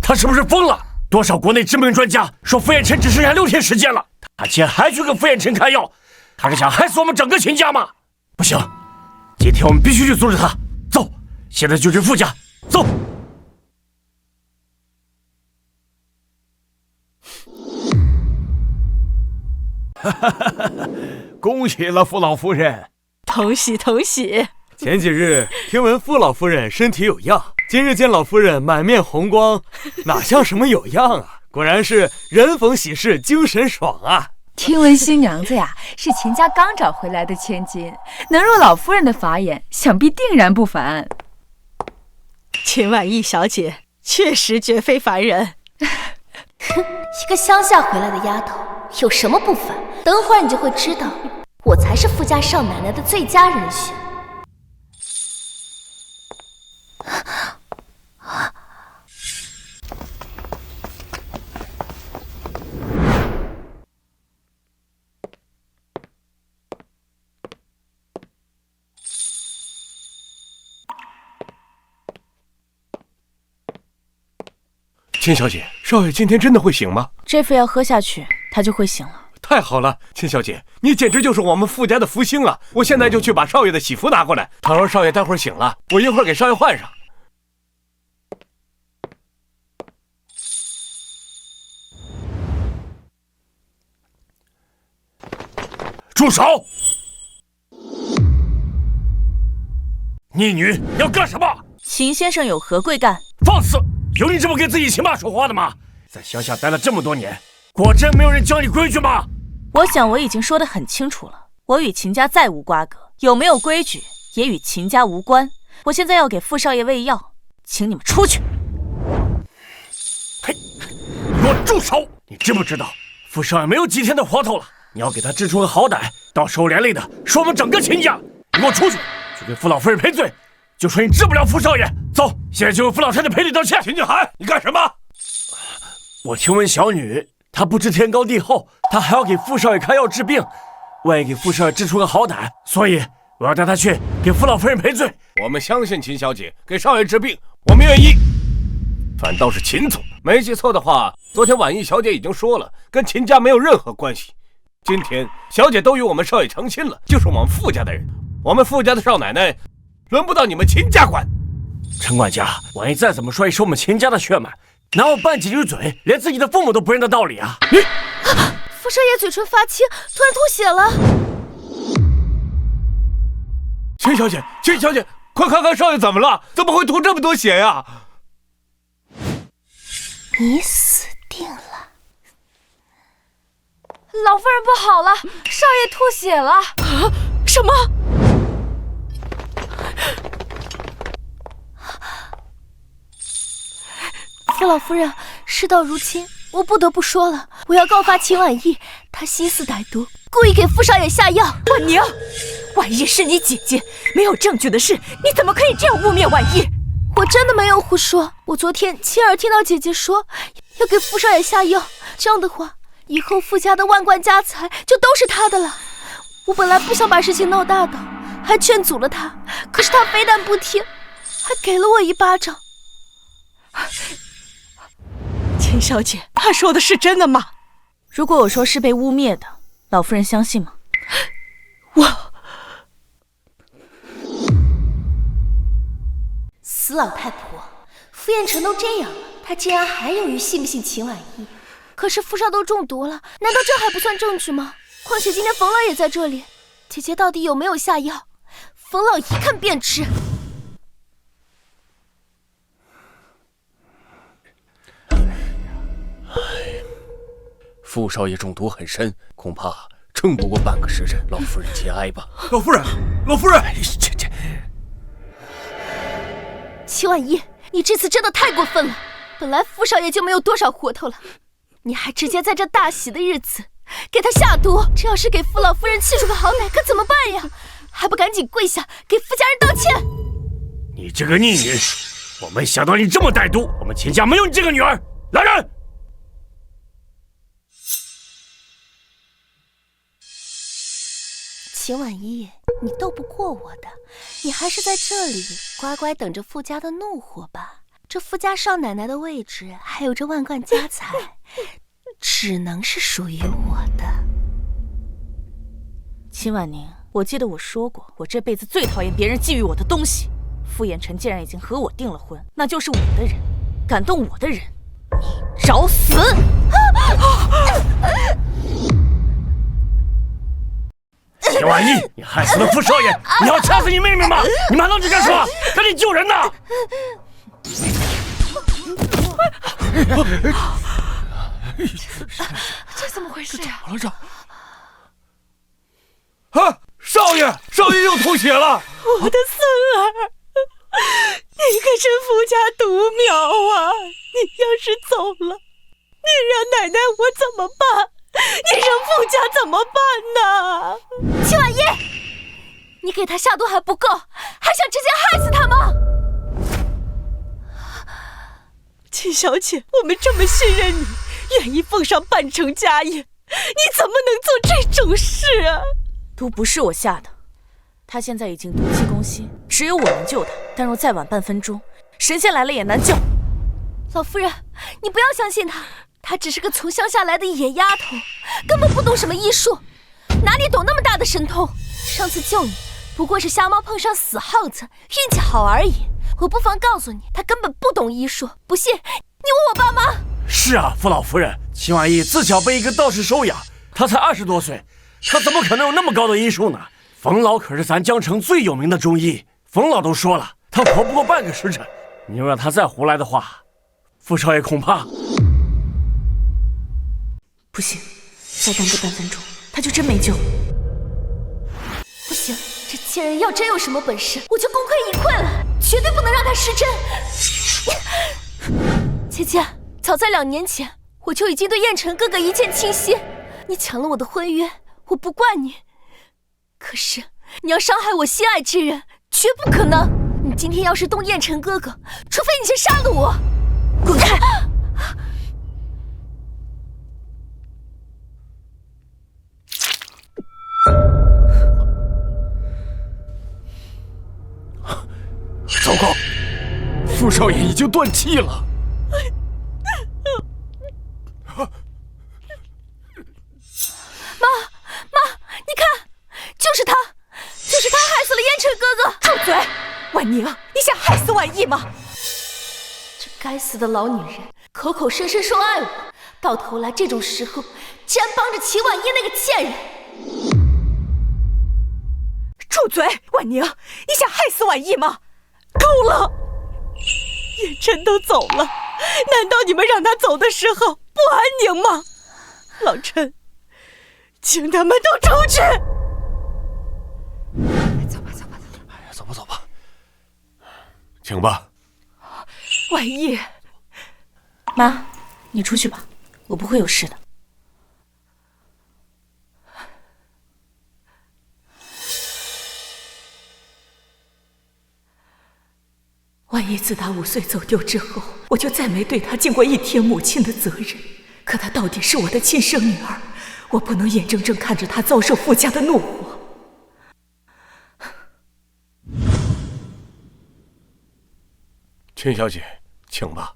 他是不是疯了？多少国内知名专家说傅彦辰只剩下6天时间了，他竟然还去给傅彦辰开药，他是想害死我们整个秦家吗？不行，今天我们必须去阻止他。走，现在就去傅家，走。恭喜了傅老夫人！同喜同喜！前几日听闻傅老夫人身体有恙，今日见老夫人满面红光，哪像什么有恙啊？果然是人逢喜事精神爽啊！听闻新娘子呀是秦家刚找回来的千金，能入老夫人的法眼，想必定然不凡。秦婉意小姐确实绝非凡人。哼，一个乡下回来的丫头，有什么不凡？等会儿你就会知道，我才是傅家少奶奶的最佳人选。秦小姐，少爷今天真的会醒吗？这副药喝下去，他就会醒了。太好了，秦小姐，你简直就是我们傅家的福星啊！我现在就去把少爷的喜服拿过来。倘若少爷待会儿醒了，我一会儿给少爷换上。住手！逆女，要干什么？秦先生有何贵干？放肆！有你这么跟自己亲妈说话的吗？在乡下待了这么多年，果真没有人教你规矩吗？我想我已经说得很清楚了，我与秦家再无瓜葛，有没有规矩也与秦家无关。我现在要给傅少爷喂药，请你们出去。嘿，你给我住手！你知不知道傅少爷没有几天的活头了？你要给他治出个好歹，到时候连累的是我们整个秦家。你给我出去，去给傅老夫人赔罪。就说你治不了傅少爷，走，现在就为傅老太太赔礼道歉。秦景涵，你干什么？我听闻小女她不知天高地厚，她还要给傅少爷开药治病，万一给傅少爷治出个好歹，所以我要带她去给傅老夫人赔罪。我们相信秦小姐给少爷治病，我们愿意。反倒是秦总，没记错的话，昨天婉意小姐已经说了，跟秦家没有任何关系。今天小姐都与我们少爷成亲了，就是我们傅家的人，我们傅家的少奶奶轮不到你们秦家管。陈管家，婉意再怎么说也是我们秦家的血脉，哪有拌几句嘴连自己的父母都不认的道理啊？傅少爷嘴唇发青，突然吐血了。秦小姐，秦小姐，快看看少爷怎么了？怎么会吐这么多血呀？你死定了！老夫人不好了，少爷吐血了！啊？什么？傅老夫人，事到如今，我不得不说了，我要告发秦婉意，她心思歹毒，故意给傅少爷下药。婉宁，婉意是你姐姐，没有证据的事，你怎么可以这样污蔑婉意？我真的没有胡说，我昨天亲耳听到姐姐说要给傅少爷下药，这样的话，以后傅家的万贯家财就都是他的了。我本来不想把事情闹大的，还劝阻了他，可是他非但不听，还给了我一巴掌。秦小姐，她说的是真的吗？如果我说是被污蔑的，老夫人相信吗？死老太婆，傅彦辰都这样了，她竟然还犹豫信不信秦婉意？可是傅少都中毒了，难道这还不算证据吗？况且今天冯老也在这里，姐姐到底有没有下药？冯老一看便知。傅少爷中毒很深，恐怕撑不过半个时辰。老夫人节哀吧。老夫人，老夫人，齐婉意，你这次真的太过分了。本来傅少爷就没有多少活头了，你还直接在这大喜的日子给他下毒，这要是给傅老夫人气出个好歹，可怎么办呀？还不赶紧跪下给傅家人道歉！你这个逆女，我没想到你这么歹毒，我们秦家没有你这个女儿！来人！秦婉意，你斗不过我的，你还是在这里乖乖等着傅家的怒火吧。这傅家少奶奶的位置，还有这万贯家财，只能是属于我的。秦婉宁，我记得我说过，我这辈子最讨厌别人觊觎我的东西。傅衍辰既然已经和我订了婚，那就是我的人，敢动我的人，你找死！秦婉意，你害死了傅少爷，你要掐死你妹妹吗？你瞒到这干什么？赶紧救人呐！这怎么回事呀？怎么了这？啊，少爷又吐血了！我的孙儿，你可是傅家独苗啊！你要是走了，你让奶奶我怎么办？你让傅家怎么办呢？秦婉意，你给他下毒还不够，还想直接害死他吗？秦小姐，我们这么信任你，愿意奉上半成家业，你怎么能做这种事啊？毒不是我下的，他现在已经毒气攻心，只有我能救他。但若再晚半分钟，神仙来了也难救。老夫人，你不要相信他，他只是个从乡下来的野丫头，根本不懂什么医术，哪里懂那么大的神通？上次救你不过是瞎猫碰上死耗子，运气好而已。我不妨告诉你，他根本不懂医术，不信你问我爸妈。是啊，傅老夫人，秦婉意自小被一个道士收养，她才20多岁，她怎么可能有那么高的医术呢？冯老可是咱江城最有名的中医，冯老都说了，他活不过半个时辰。你要让他再胡来的话，傅少爷恐怕……不行，再耽搁半分钟，他就真没救。不行，这贱人要真有什么本事，我就功亏一篑了，绝对不能让他失真。姐姐，早在2年前，我就已经对燕尘哥哥一见倾心。你抢了我的婚约，我不怪你。可是你要伤害我心爱之人，绝不可能。你今天要是动燕尘哥哥，除非你先杀了我。滚开！糟糕，傅少爷已经断气了。妈，你看，就是他害死了燕尘哥哥。住嘴！婉宁，你想害死婉意吗？这该死的老女人，口口声声说爱我，到头来这种时候竟然帮着齐婉意那个贱人。住嘴！婉宁，你想害死婉意吗？够了！燕尘都走了，难道你们让他走的时候不安宁吗？老陈，请他们都出去！走吧。哎呀，走吧，请吧。婉意，妈，你出去吧，我不会有事的。婉意自打5岁走丢之后，我就再没对她尽过一天母亲的责任。可她到底是我的亲生女儿，我不能眼睁睁看着她遭受傅家的怒火。秦小姐，请吧。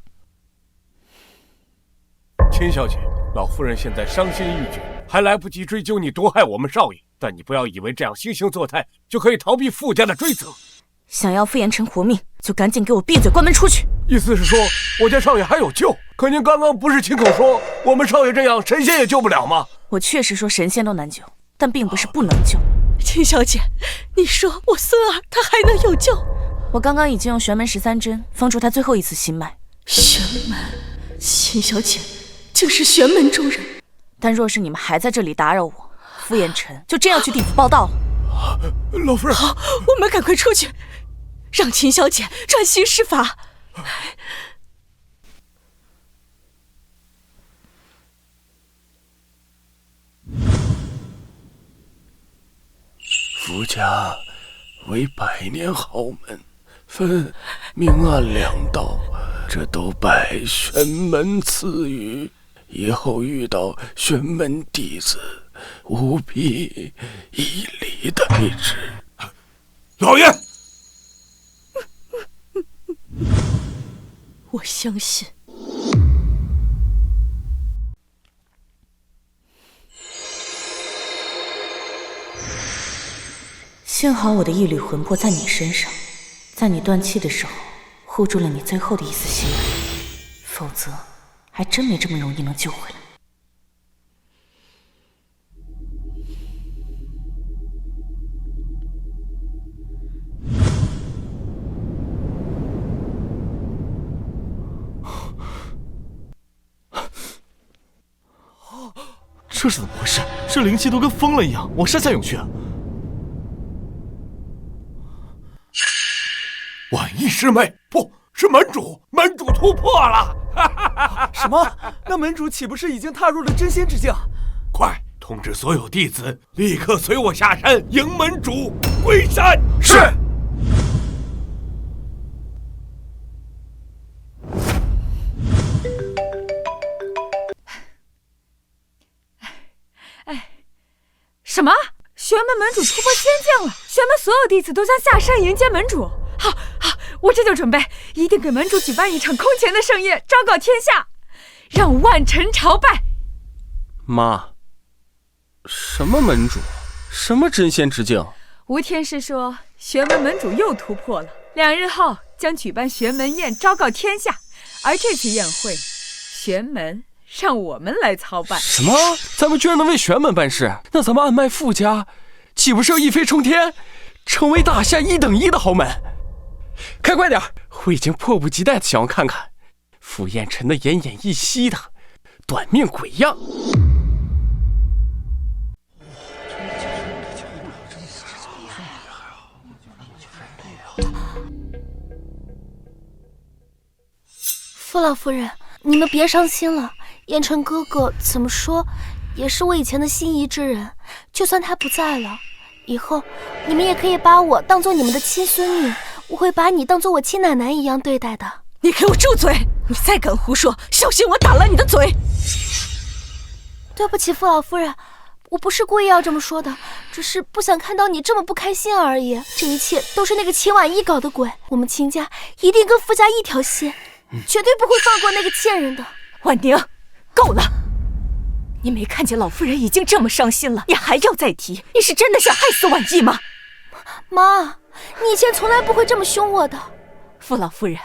秦小姐，老夫人现在伤心欲绝，还来不及追究你毒害我们少爷，但你不要以为这样惺惺作态就可以逃避傅家的追责。想要傅延辰活命，就赶紧给我闭嘴，关门出去！意思是说，我家少爷还有救？可您刚刚不是亲口说，我们少爷这样神仙也救不了吗？我确实说神仙都难救，但并不是不能救。秦小姐，你说我孙儿他还能有救？我刚刚已经用玄门13针封住他最后一次心脉。玄门，秦小姐竟是玄门中人。但若是你们还在这里打扰我，傅延辰就这样去地府报到了。老夫人，好，我们赶快出去。让秦小姐专心施法。夫家为百年豪门，分明暗两道，这都拜玄门赐予。以后遇到玄门弟子，务必以礼待之。老爷，我相信。幸好我的一缕魂魄在你身上，在你断气的时候护住了你最后的一丝心爱，否则还真没这么容易能救回来。这是怎么回事？这灵气都跟疯了一样往山下涌去。婉意师妹，不是门主，门主突破了！什么？那门主岂不是已经踏入了真仙之境？快通知所有弟子，立刻随我下山迎门主归山。是。什么？玄门门主突破仙境了！玄门所有弟子都将下山迎接门主。好，我这就准备，一定给门主举办一场空前的盛宴，昭告天下，让万臣朝拜。妈，什么门主？什么真仙之境？吴天师说，玄门门主又突破了，2日后将举办玄门宴，昭告天下。而这次宴会，玄门让我们来操办。什么？咱们居然能为玄门办事？那咱们暗脉傅家，岂不是要一飞冲天，成为大夏1等1的豪门？开快点！我已经迫不及待的想要看看傅彦辰那奄奄一息的短命鬼样。傅老夫人，你们别伤心了。彦辰哥哥怎么说也是我以前的心仪之人，就算他不在了，以后你们也可以把我当做你们的亲孙女，我会把你当做我亲奶奶一样对待的。你给我住嘴！你再敢胡说，小心我打烂你的嘴！对不起，傅老夫人，我不是故意要这么说的，只是不想看到你这么不开心而已。这一切都是那个秦婉意搞的鬼，我们秦家一定跟傅家一条心，绝对不会放过那个贱人的。婉宁，够了！你没看见老夫人已经这么伤心了，你还要再提？你是真的想害死婉意吗？妈，你以前从来不会这么凶我的。傅老夫人，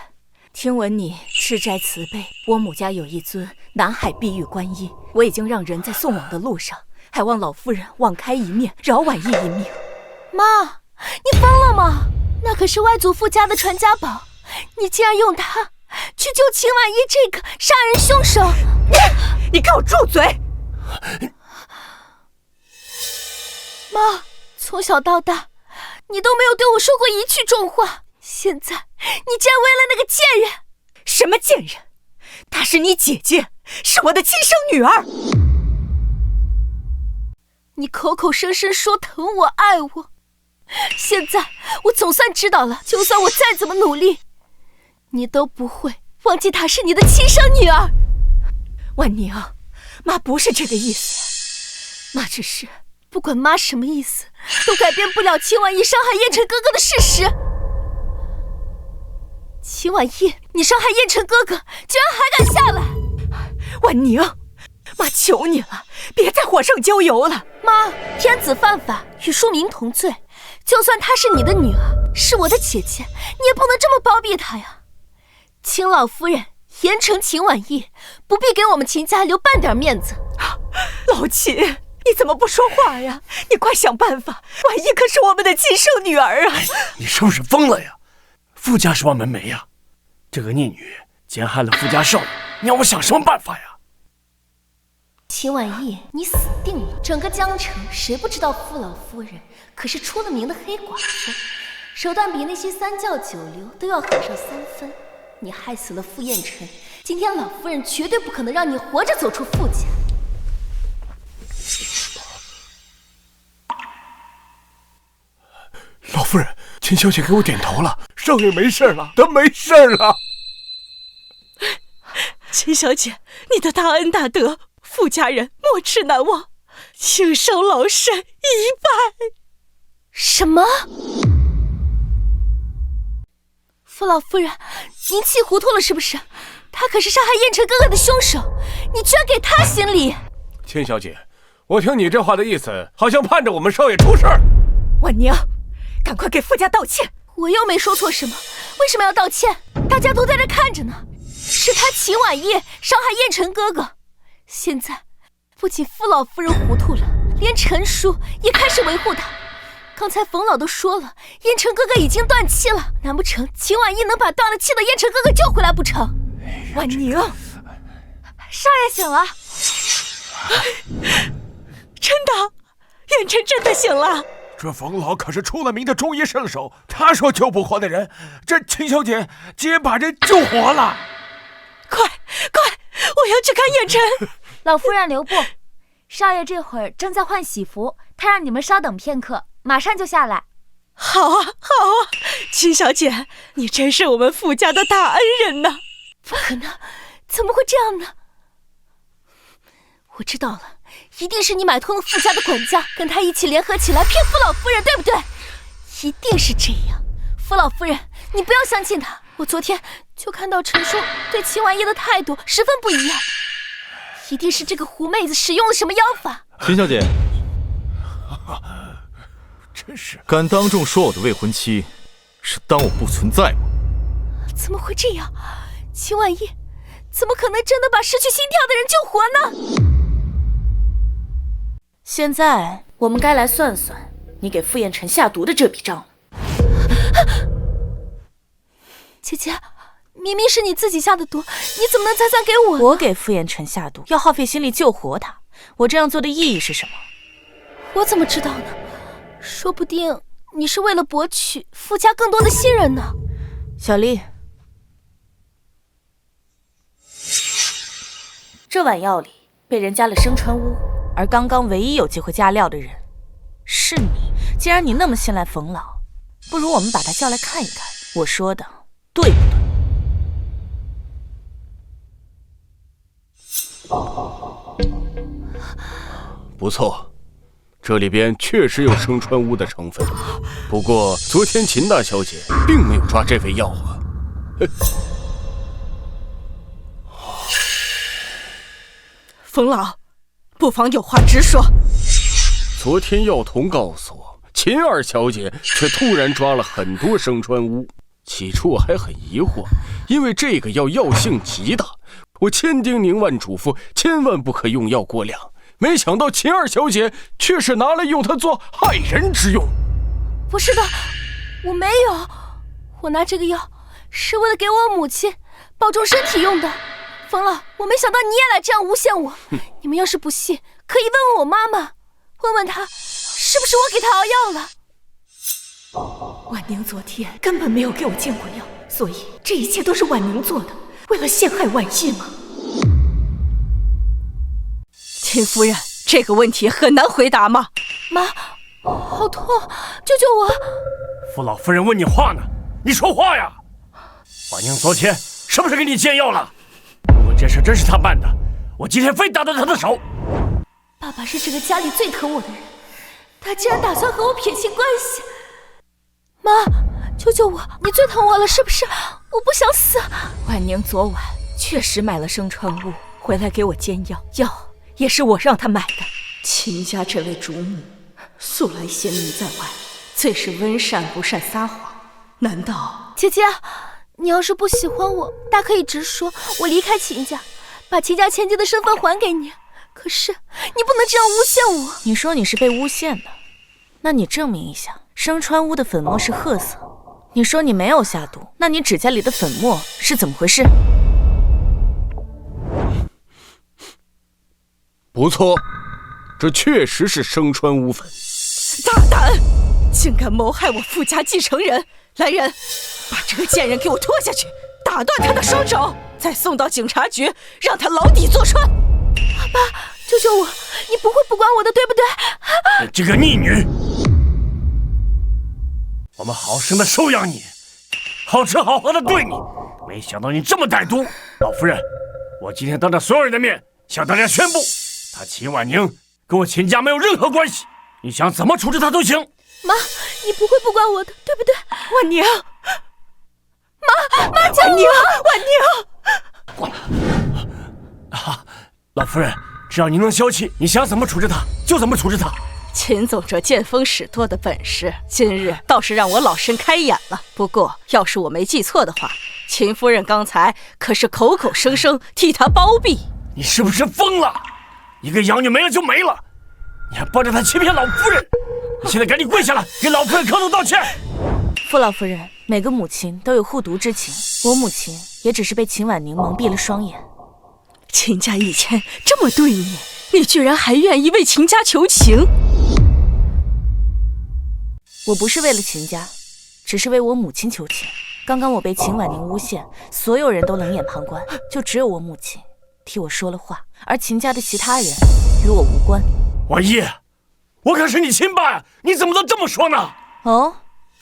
听闻你吃斋慈悲，我母家有一尊南海碧玉观音，我已经让人在送往的路上，还望老夫人网开一面，饶婉意一命。妈，你疯了吗？那可是外祖父家的传家宝，你竟然用它去救秦婉意这个杀人凶手！你给我住嘴！妈，从小到大，你都没有对我说过一句重话，现在你竟然为了那个贱人！什么贱人？她是你姐姐，是我的亲生女儿。你口口声声说疼我爱我，现在我总算知道了，就算我再怎么努力，你都不会忘记她是你的亲生女儿。婉宁，妈不是这个意思，妈只是……不管妈什么意思，都改变不了秦婉意伤害彦辰哥哥的事实。秦婉意，你伤害彦辰哥哥，居然还敢下来！婉宁，妈求你了，别再火上浇油了。妈，天子犯法，与庶民同罪，就算她是你的女儿，是我的姐姐，你也不能这么包庇她呀。秦老夫人严惩秦婉意，不必给我们秦家留半点面子。老秦，你怎么不说话呀？你快想办法，婉意可是我们的亲生女儿啊！你是不是疯了呀？傅家是望门楣呀，这个逆女奸害了傅家少爷，你要我想什么办法呀？秦婉意，你死定了！整个江城谁不知道傅老夫人可是出了名的黑寡妇？手段比那些三教九流都要狠上3分。你害死了傅彦辰，今天老夫人绝对不可能让你活着走出傅家。老夫人，秦小姐给我点头了，少爷没事了，他没事了。秦小姐，你的大恩大德，傅家人没齿难忘，请受老身一拜。什么？傅老夫人，您气糊涂了是不是？他可是杀害燕辰哥哥的凶手，你居然给他行礼！秦小姐，我听你这话的意思，好像盼着我们少爷出事儿。婉宁，赶快给傅家道歉！我又没说错什么，为什么要道歉？大家都在这看着呢。是他秦婉意伤害燕辰哥哥，现在不仅傅老夫人糊涂了，连陈叔也开始维护他。刚才冯老都说了，燕辰哥哥已经断气了，难不成秦婉意能把断了气的燕辰哥哥救回来不成？婉宁，少爷醒了。真的，燕辰真的醒了。这冯老可是出了名的中医圣手，他说救不活的人，这秦小姐竟然把人救活了。快，我要去看燕辰。老夫人留步，少爷这会儿正在换喜服，他让你们稍等片刻，马上就下来。好啊，秦小姐，你真是我们傅家的大恩人呐！不可能，怎么会这样呢？我知道了，一定是你买通了傅家的管家，跟他一起联合起来骗傅老夫人，对不对？一定是这样。傅老夫人，你不要相信他。我昨天就看到陈叔对秦婉意的态度十分不一样，一定是这个狐妹子使用了什么妖法。秦小姐，真是敢当众说我的未婚妻，是当我不存在吗？怎么会这样？秦婉意怎么可能真的把失去心跳的人救活呢？现在我们该来算算你给傅彦辰下毒的这笔账了。姐姐，明明是你自己下的毒，你怎么能再算给我呢？我给傅彦辰下毒，要耗费心力救活他，我这样做的意义是什么？我怎么知道呢？说不定你是为了博取傅家更多的信任呢。小丽，这碗药里被人加了生川乌，而刚刚唯一有机会加料的人是你。既然你那么信赖冯老，不如我们把他叫来看一看，我说的对不对？不错，这里边确实有生川乌的成分。不过昨天秦大小姐并没有抓这味药啊。冯老，不妨有话直说。昨天药童告诉我，秦二小姐却突然抓了很多生川乌。起初我还很疑惑，因为这个药药性极大，我千叮咛万嘱咐，千万不可用药过量。没想到秦二小姐却是拿来用它做害人之用。不是的，我没有，我拿这个药是为了给我母亲保重身体用的。冯老，我没想到你也来这样诬陷我。你们要是不信，可以问问我妈妈，问问她是不是我给她熬药了。婉宁昨天根本没有给我见过药，所以这一切都是婉宁做的，为了陷害婉意吗？秦夫人，这个问题很难回答吗？妈，好痛，救救我！傅老夫人问你话呢，你说话呀！婉宁昨天是不是给你煎药了？如果这事真是他办的，我今天非打断他的手。爸爸是这个家里最疼我的人，他竟然打算和我撇清关系。妈，救救我！你最疼我了是不是？我不想死。婉宁昨晚确实买了生川乌回来给我煎药，药也是我让他买的。秦家这位主母素来贤明在外，最是温善不善撒谎。难道姐姐，你要是不喜欢我，大可以直说，我离开秦家，把秦家千金的身份还给你。可是你不能这样诬陷我。你说你是被诬陷的，那你证明一下，生川乌的粉末是褐色。你说你没有下毒，那你指甲里的粉末是怎么回事？不错，这确实是生川乌粉。大胆！竟敢谋害我傅家继承人！来人，把这个贱人给我拖下去，打断他的双手，再送到警察局，让他牢底坐穿。爸，救救我！你不会不管我的，对不对？这个逆女，我们好生的收养你，好吃好喝的对你，没想到你这么歹毒。老夫人，我今天当着所有人的面向大家宣布，她秦婉宁跟我秦家没有任何关系，你想怎么处置她都行。妈，你不会不管我的，对不对？婉宁，妈救我！婉宁，老夫人，只要您能消气，你想怎么处置她就怎么处置她。秦总这见风使舵的本事，今日倒是让我老身开眼了。不过，要是我没记错的话，秦夫人刚才可是口口声声替他包庇。你是不是疯了？一个养女没了就没了，你还帮着她欺骗老夫人！你现在赶紧跪下来，给老夫人磕头道歉。傅老夫人，每个母亲都有护犊之情，我母亲也只是被秦婉宁蒙蔽了双眼。秦家以前这么对你，你居然还愿意为秦家求情？我不是为了秦家，只是为我母亲求情。刚刚我被秦婉宁诬陷，所有人都冷眼旁观，就只有我母亲替我说了话，而秦家的其他人与我无关。婉意，我可是你亲爸呀，你怎么能这么说呢？哦，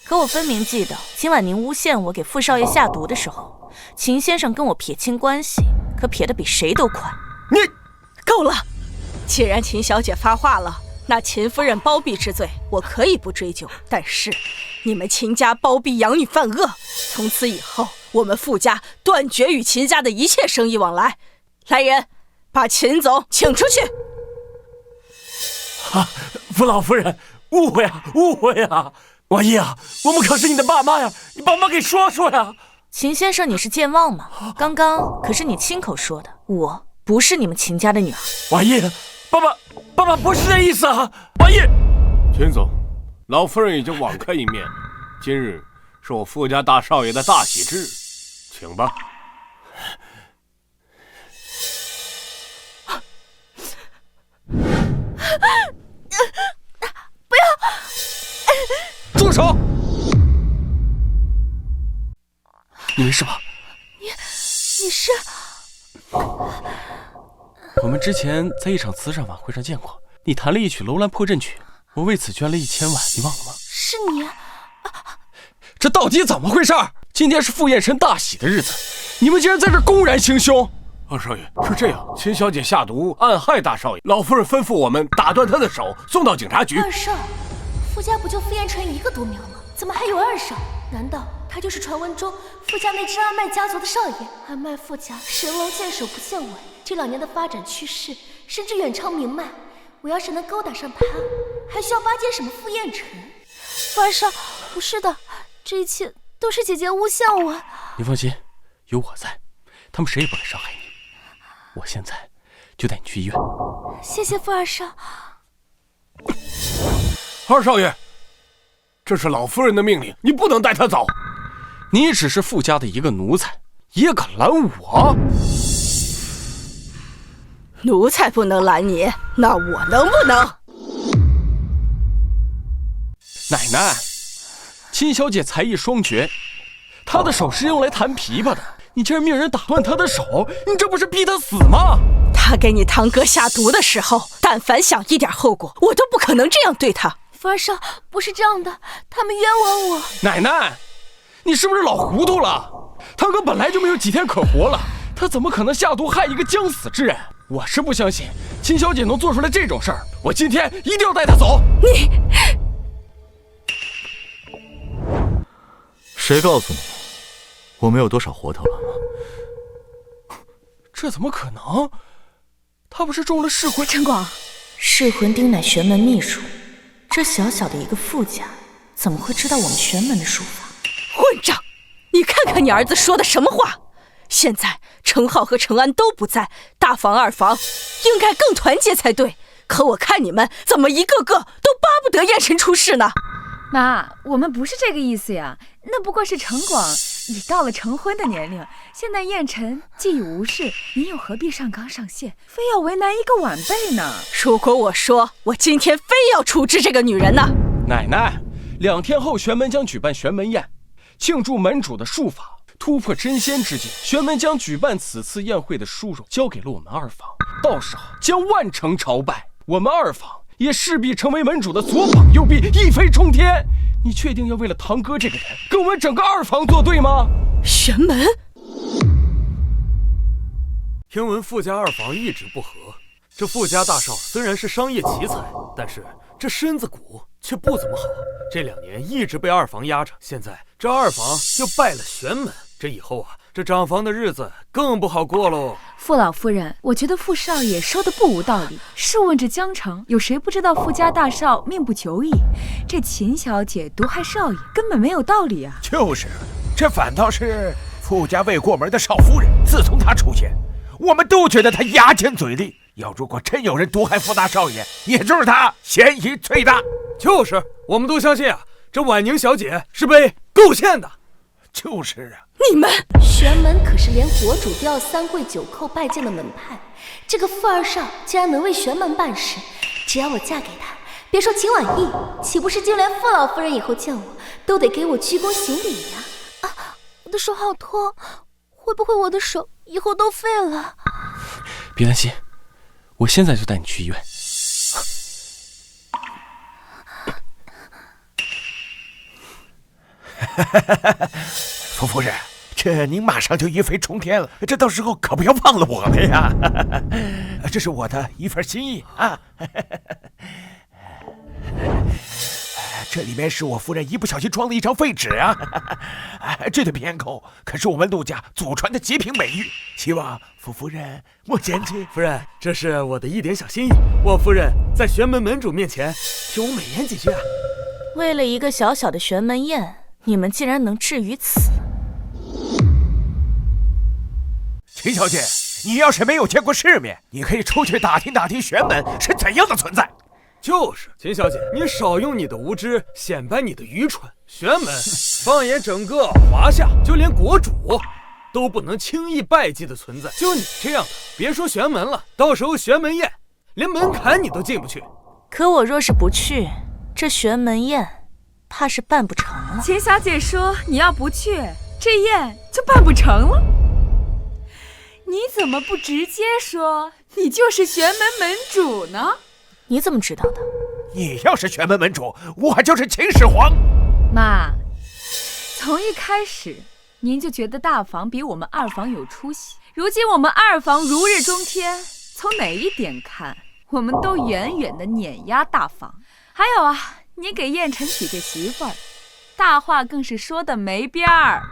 可我分明记得秦婉宁诬陷我给傅少爷下毒的时候，秦先生跟我撇清关系，可撇得比谁都快。你够了！既然秦小姐发话了，那秦夫人包庇之罪我可以不追究，但是你们秦家包庇养女犯恶，从此以后我们傅家断绝与秦家的一切生意往来。来人，把秦总请出去。傅老夫人，误会啊，误会啊！婉意啊，我们可是你的爸妈呀，你帮忙给说说呀！秦先生，你是健忘吗？刚刚可是你亲口说的，我不是你们秦家的女儿。婉意，爸爸不是这意思啊！婉意，秦总，老夫人已经网开一面，今日是我傅家大少爷的大喜之日，请吧。不要！住手！你没事吧？你是？我们之前在一场慈善晚会上见过，你弹了一曲《楼兰破阵曲》，我为此捐了1000万，你忘了吗？是你？这到底怎么回事？今天是傅燕辰大喜的日子，你们竟然在这公然行凶！二少爷，是这样，秦小姐下毒暗害大少爷，老夫人吩咐我们打断她的手，送到警察局。二少，傅家不就傅燕辰一个独苗吗？怎么还有二少？难道他就是传闻中傅家那支安麦家族的少爷？安麦傅家神龙见首不见尾，这2年的发展趋势甚至远超明迈。我要是能勾搭上他，还需要巴结什么傅燕辰？傅二少，不是的，这一切都是姐姐诬陷我。你放心，有我在，他们谁也不敢伤害你。我现在就带你去医院。谢谢傅二少。二少爷，这是老夫人的命令，你不能带他走。你只是傅家的一个奴才，也敢拦我？奴才不能拦你，那我能不能？奶奶，秦小姐才艺双绝，她的手是用来弹琵琶的，你竟然命人打断她的手，你这不是逼她死吗？她给你堂哥下毒的时候，但凡想一点后果，我都不可能这样对她。傅二少，不是这样的，他们冤枉我。奶奶，你是不是老糊涂了？堂哥本来就没有几天可活了，他怎么可能下毒害一个将死之人？我是不相信秦小姐能做出来这种事儿，我今天一定要带她走。你，谁告诉你我没有多少活头了？这怎么可能？他不是中了噬魂？陈广，噬魂钉乃玄门秘术，这小小的一个傅家，怎么会知道我们玄门的术法？混账！你看看你儿子说的什么话！现在程浩和程安都不在，大房二房应该更团结才对。可我看你们怎么一个个都巴不得燕辰出事呢？妈，我们不是这个意思呀，那不过是程广已到了成婚的年龄，现在燕辰既已无事，您又何必上纲上线，非要为难一个晚辈呢？如果我说我今天非要处置这个女人呢？奶奶， 2天后，玄门将举办玄门宴，庆祝门主的术法突破真仙之境。玄门将举办此次宴会的殊荣交给了我们二房，到时候将万城朝拜，我们二房也势必成为门主的左膀右臂，一飞冲天。你确定要为了堂哥这个人跟我们整个二房作对吗？玄门，听闻傅家二房一直不和，这傅家大少虽然是商业奇才，但是这身子骨却不怎么好。这2年一直被二房压着，现在这二房又拜了玄门，这以后啊，这长房的日子更不好过喽。傅老夫人，我觉得傅少爷说的不无道理。试问这江城有谁不知道傅家大少命不久矣？这秦小姐毒害少爷根本没有道理啊！就是，这反倒是傅家未过门的少夫人。自从她出现，我们都觉得她牙尖嘴利。要如果真有人毒害傅大少爷，也就是她嫌疑最大。就是，我们都相信啊，这婉宁小姐是被构陷的。就是啊，你们玄门可是连国主都要3跪9叩拜见的门派，这个傅二少竟然能为玄门办事，只要我嫁给他，别说秦婉意，岂不是就连傅老夫人以后见我都得给我鞠躬行礼呀？啊，我的手好痛，会不会我的手以后都废了？别担心，我现在就带你去医院。傅夫人，这您马上就一飞冲天了，这到时候可不要忘了我们呀！这是我的一份心意啊！这里面是我夫人一不小心装了一张废纸啊！这对偏扣可是我们陆家祖传的极品美玉，希望傅夫人莫嫌弃。夫人，这是我的一点小心意，望夫人在玄门门主面前替我美言几句啊！为了一个小小的玄门宴，你们竟然能至于此？秦小姐，你要是没有见过世面，你可以出去打听打听玄门是怎样的存在。就是，秦小姐，你少用你的无知显摆你的愚蠢。玄门，放眼整个华夏，就连国主都不能轻易拜祭的存在。就你这样的，别说玄门了，到时候玄门宴连门槛你都进不去。可我若是不去，这玄门宴怕是办不成了。秦小姐说你要不去，这宴就办不成了。你怎么不直接说你就是玄门门主呢？你怎么知道的？你要是玄门门主，我就是秦始皇。妈，从一开始您就觉得大房比我们二房有出息，如今我们二房如日中天，从哪一点看，我们都远远的碾压大房。还有啊，你给燕晨娶个媳妇儿，大话更是说的没边儿。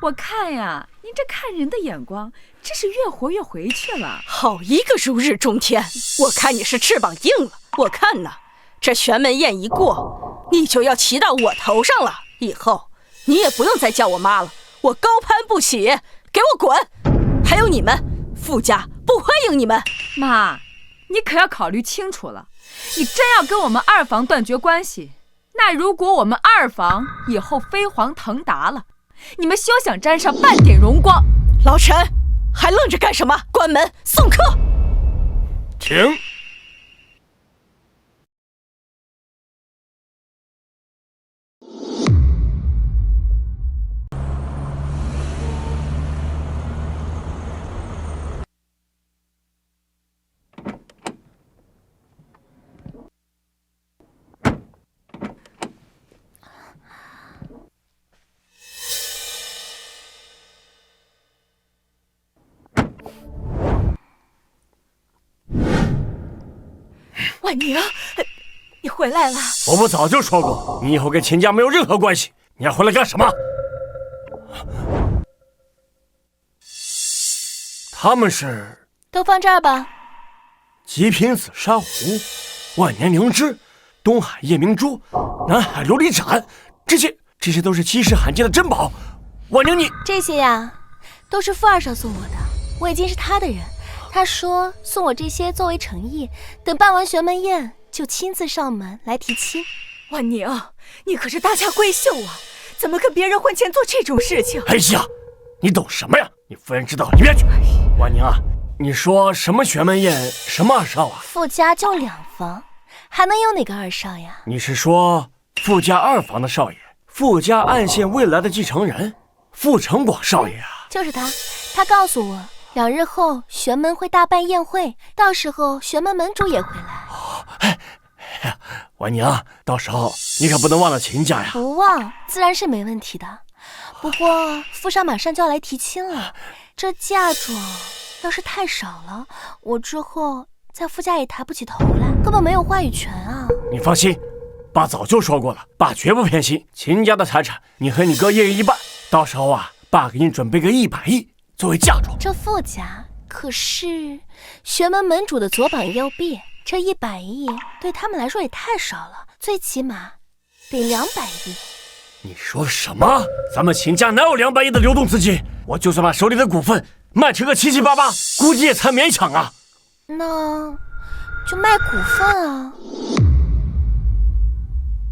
我看呀，您这看人的眼光真是越活越回去了。好一个如日中天，我看你是翅膀硬了。我看呐，这玄门宴一过，你就要骑到我头上了。以后你也不用再叫我妈了，我高攀不起，给我滚！还有你们，傅家不欢迎你们。妈，你可要考虑清楚了，你真要跟我们二房断绝关系，那如果我们二房以后飞黄腾达了，你们休想沾上半点荣光。老陈，还愣着干什么？关门送客。请。婉宁，你回来了。我不早就说过，你以后跟秦家没有任何关系，你还回来干什么？他们是都放这儿吧。极品紫珊瑚、万年灵芝、东海夜明珠、南海琉璃盏，这些都是稀世罕见的珍宝。婉宁，你这些呀，都是傅二少送我的，我已经是他的人。他说送我这些作为诚意，等办完玄门宴就亲自上门来提亲。婉宁，你可是大家闺秀啊，怎么跟别人婚前做这种事情？哎呀，你懂什么呀？你夫人知道里面去。婉宁啊，你说什么玄门宴，什么二少啊？傅家就2房，还能有哪个二少呀？你是说傅家2房的少爷，傅家暗线未来的继承人，傅成广少爷啊。就是他，他告诉我2日后玄门会大办宴会，到时候玄门门主也会来。婉娘，到时候你可不能忘了秦家呀。不忘，自然是没问题的。不过傅少马上就要来提亲了，这嫁妆要是太少了，我之后在傅家也抬不起头来，根本没有话语权啊。你放心，爸早就说过了，爸绝不偏心。秦家的财产，你和你哥一人1半，到时候啊，爸给你准备个100亿作为嫁妆。这傅家可是玄门门主的左膀右臂，这100亿对他们来说也太少了，最起码得200亿。你说什么？咱们秦家哪有200亿的流动资金？我就算把手里的股份卖成个7七八八，估计也才勉强啊。那就卖股份啊。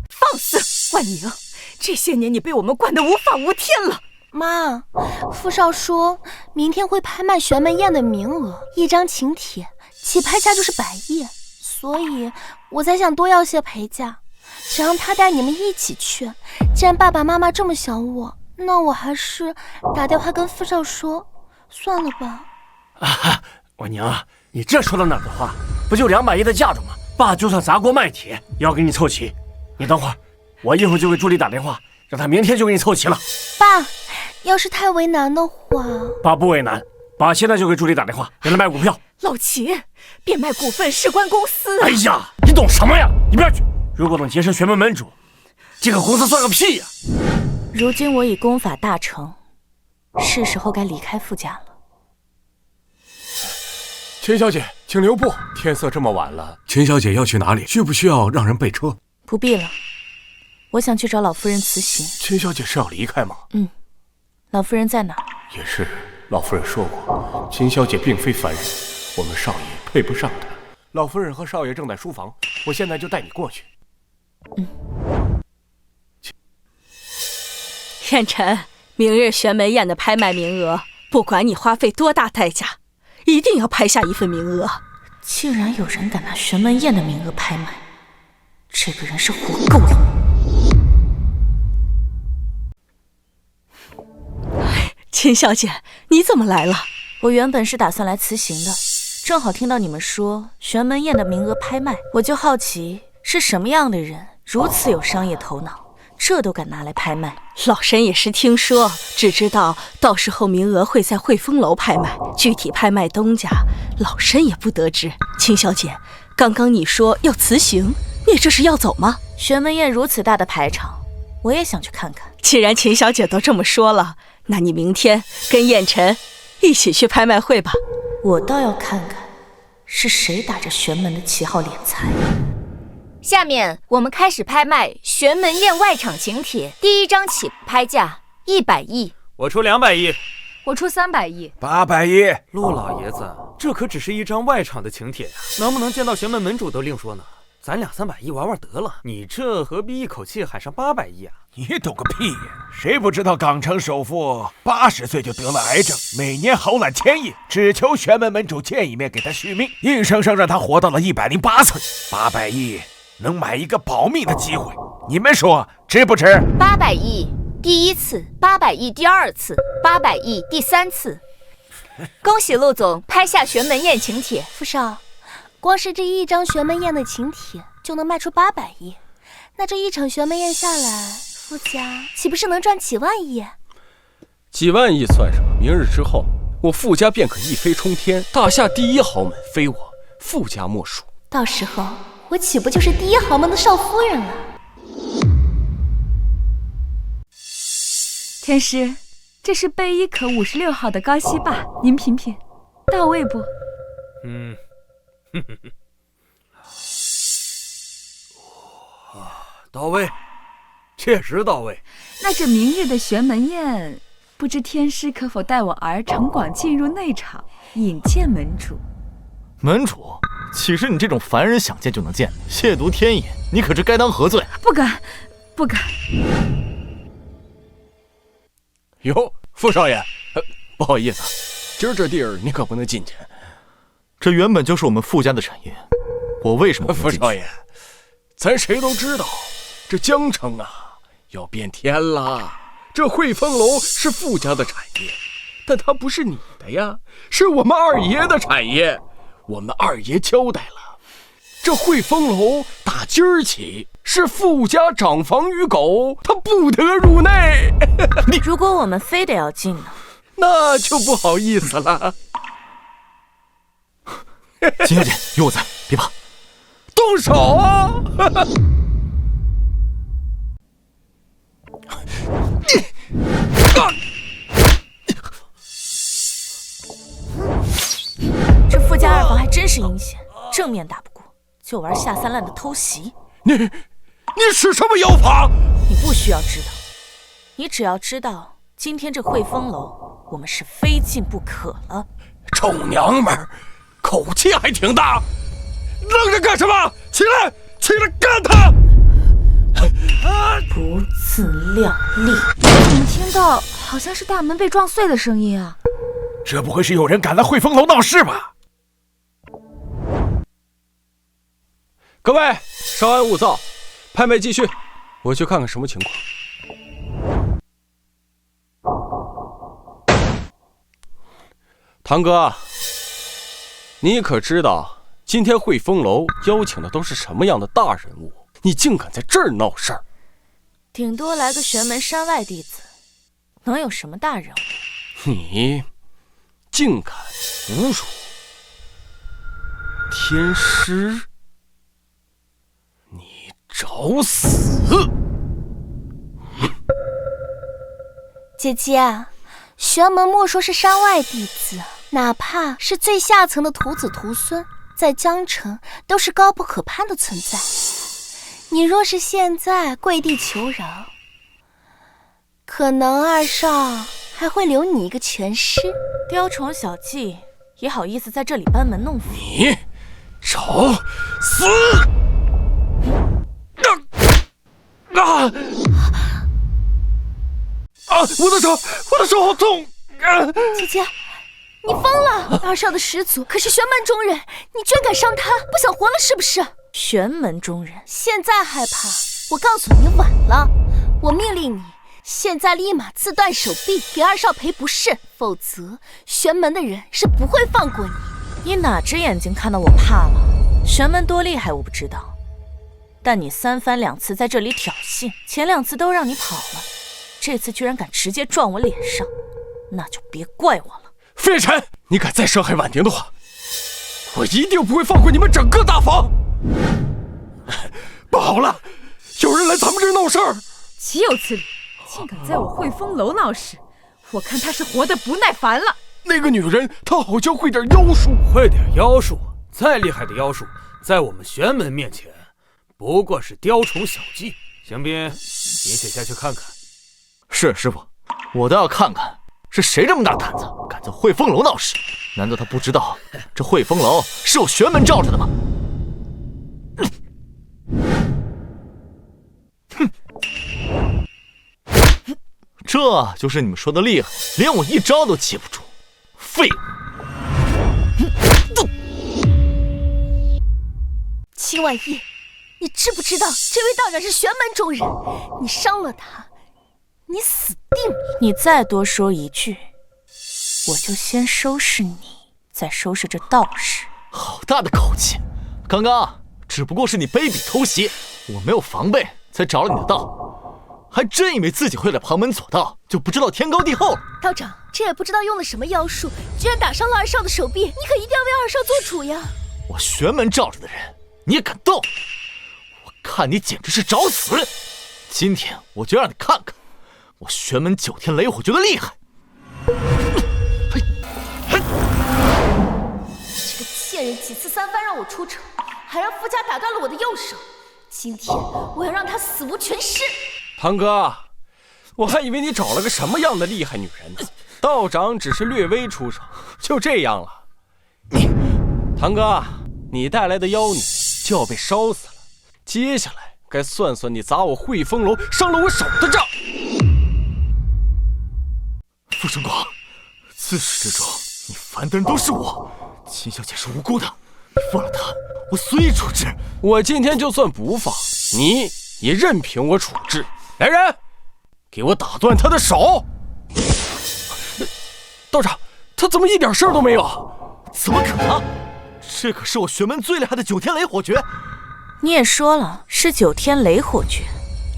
放肆！万宁，这些年你被我们惯得无法无天了。妈，傅少说明天会拍卖玄门宴的名额，1张请帖起拍价就是100亿，所以我才想多要些陪嫁，想让他带你们一起去。既然爸爸妈妈这么想我，那我还是打电话跟傅少说，算了吧。婉娘，你这说到哪儿的话？不就200亿的嫁妆吗？爸就算砸锅卖铁也要给你凑齐。你等会儿，我一会儿就给助理打电话，让他明天就给你凑齐了。爸，要是太为难的话，爸不为难，爸现在就给助理打电话，让他卖股票。老秦，变卖股份事关公司。哎呀，你懂什么呀？一边去！如果能结识玄门门主，这个公司算个屁呀！如今我已功法大成，是时候该离开傅家了。秦小姐，请留步。天色这么晚了，秦小姐要去哪里？需不需要让人备车？不必了，我想去找老夫人辞行。秦小姐是要离开吗？老夫人在哪儿？也是，老夫人说过，秦小姐并非凡人，我们少爷配不上她。老夫人和少爷正在书房，我现在就带你过去。燕晨，明日玄门宴的拍卖名额，不管你花费多大代价，一定要拍下一份名额。竟然有人敢拿玄门宴的名额拍卖，这个人是活够了。秦小姐，你怎么来了？我原本是打算来辞行的，正好听到你们说玄门宴的名额拍卖，我就好奇是什么样的人如此有商业头脑，这都敢拿来拍卖。老身也是听说，只知道到时候名额会在汇丰楼拍卖，具体拍卖东家，老身也不得知。秦小姐，刚刚你说要辞行，你这是要走吗？玄门宴如此大的排场，我也想去看看。既然秦小姐都这么说了，那你明天跟燕晨一起去拍卖会吧。我倒要看看是谁打着玄门的旗号敛财。下面我们开始拍卖玄门宴外场请帖，第1张起拍价100亿。我出200亿，我出300亿，800亿。陆老爷子，这可只是一张外场的请帖呀，能不能见到玄门门主都另说呢。咱200、300亿玩玩得了，你这何必一口气喊上800亿啊？你懂个屁呀！谁不知道港城首富80岁就得了癌症，每年豪揽1000亿，只求玄门门主见一面给他续命，硬生生让他活到了108岁。800亿能买一个保命的机会，你们说值不值？800亿第1次，800亿第2次，800亿第3次。恭喜陆总拍下玄门宴请帖。傅少，光是这1张玄门宴的请帖就能卖出800亿，那这一场玄门宴下来，傅家岂不是能赚几万亿？几万亿算什么？明日之后，我傅家便可一飞冲天，大厦第1豪门非我傅家莫属。到时候我岂不就是第1豪门的少夫人了？天师，这是贝伊可56号的高息霸，您品品，到位不？到位，确实到位。那这明日的玄门宴，不知天师可否带我儿程广进入内场，引见门主？门主，岂是你这种凡人想见就能见？亵渎天野，你可知该当何罪？不敢，不敢。哟，傅少爷，不好意思，今儿这地儿你可不能进去。这原本就是我们傅家的产业，我为什么不能进去？傅少爷，咱谁都知道，这江城啊要变天了。这汇丰楼是傅家的产业，但它不是你的呀，是我们二爷的产业。我们二爷交代了，这汇丰楼打今儿起是傅家长房于狗，他不得入内。如果我们非得要进呢？那就不好意思了。秦小姐，有我在，别怕。动手啊！这傅家二房还真是阴险，正面打不过，就玩下三滥的偷袭。你使什么妖法？你不需要知道，你只要知道，今天这汇丰楼我们是非进不可了。臭娘们儿，口气还挺大，愣着干什么？起来，起来干他！不自量力！怎么听到好像是大门被撞碎的声音啊？这不会是有人敢来汇丰楼闹事吧？各位，稍安勿躁，拍卖继续，我去看看什么情况。堂哥，你可知道今天汇丰楼邀请的都是什么样的大人物？你竟敢在这儿闹事儿！顶多来个玄门山外弟子，能有什么大人物？你竟敢侮辱天师！你找死！姐姐，玄门莫说是山外弟子，哪怕是最下层的徒子徒孙，在江城都是高不可攀的存在。你若是现在跪地求饶，可能二少还会留你一个全尸。雕虫小技也好意思在这里班门弄斧？你找死！我的手好痛！姐姐，你疯了！二少的始祖可是玄门中人，你居然敢伤他，不想活了是不是？玄门中人，现在害怕？我告诉你晚了，我命令你现在立马自断手臂，给二少赔不是，否则玄门的人是不会放过你。你哪只眼睛看到我怕了？玄门多厉害我不知道，但你三番两次在这里挑衅，前2次都让你跑了，这次居然敢直接撞我脸上，那就别怪我了。傅远尘，你敢再伤害婉宁的话，我一定不会放过你们整个大房。不好了，有人来咱们这儿闹事儿！岂有此理！竟敢在我汇丰楼闹事，我看他是活得不耐烦了。那个女人，她好像会点妖术。会点妖术，再厉害的妖术，在我们玄门面前，不过是雕虫小技。邢斌，你且下去看看。是师傅，我倒要看看是谁这么大胆子，敢在汇丰楼闹事？难道他不知道这汇丰楼是有玄门罩着的吗？这就是你们说的厉害，连我一招都接不住，废物！秦婉意，你知不知道这位道长是玄门中人？你伤了他，你死定了！你再多说一句，我就先收拾你，再收拾这道士。好大的口气！刚刚只不过是你卑鄙偷袭，我没有防备才着了你的道，还真以为自己会了旁门左道，就不知道天高地厚了。道长，这也不知道用了什么妖术，居然打伤了二少的手臂，你可一定要为二少做主呀！我玄门罩着的人，你也敢动？我看你简直是找死！今天我就让你看看我玄门9天雷火诀的厉害！这个贱人几次三番让我出城，还让傅家打断了我的右手，今天我要让他死无全尸！堂哥，我还以为你找了个什么样的厉害女人呢，道长只是略微出手，就这样了。堂哥，你带来的妖女就要被烧死了，接下来该算算你砸我汇丰楼伤了我手的账。傅成广，自始至终你烦的人都是我，秦小姐是无辜的，你放了她，我随意处置。我今天就算不放你，也任凭我处置。来人，给我打断他的手！道长，他怎么一点事儿都没有？怎么可能？这可是我玄门最厉害的9天雷火诀。你也说了是9天雷火诀，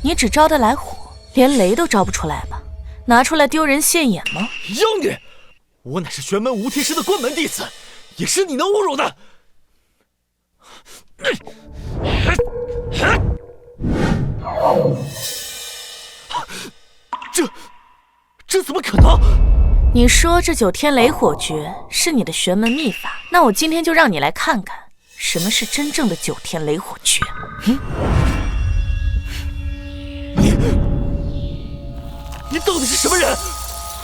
你只招得来火，连雷都招不出来吧？拿出来丢人现眼吗？妖女，我乃是玄门无天师的关门弟子，也是你能侮辱的。这怎么可能？你说这9天雷火诀是你的玄门秘法，那我今天就让你来看看什么是真正的9天雷火诀。你到底是什么人？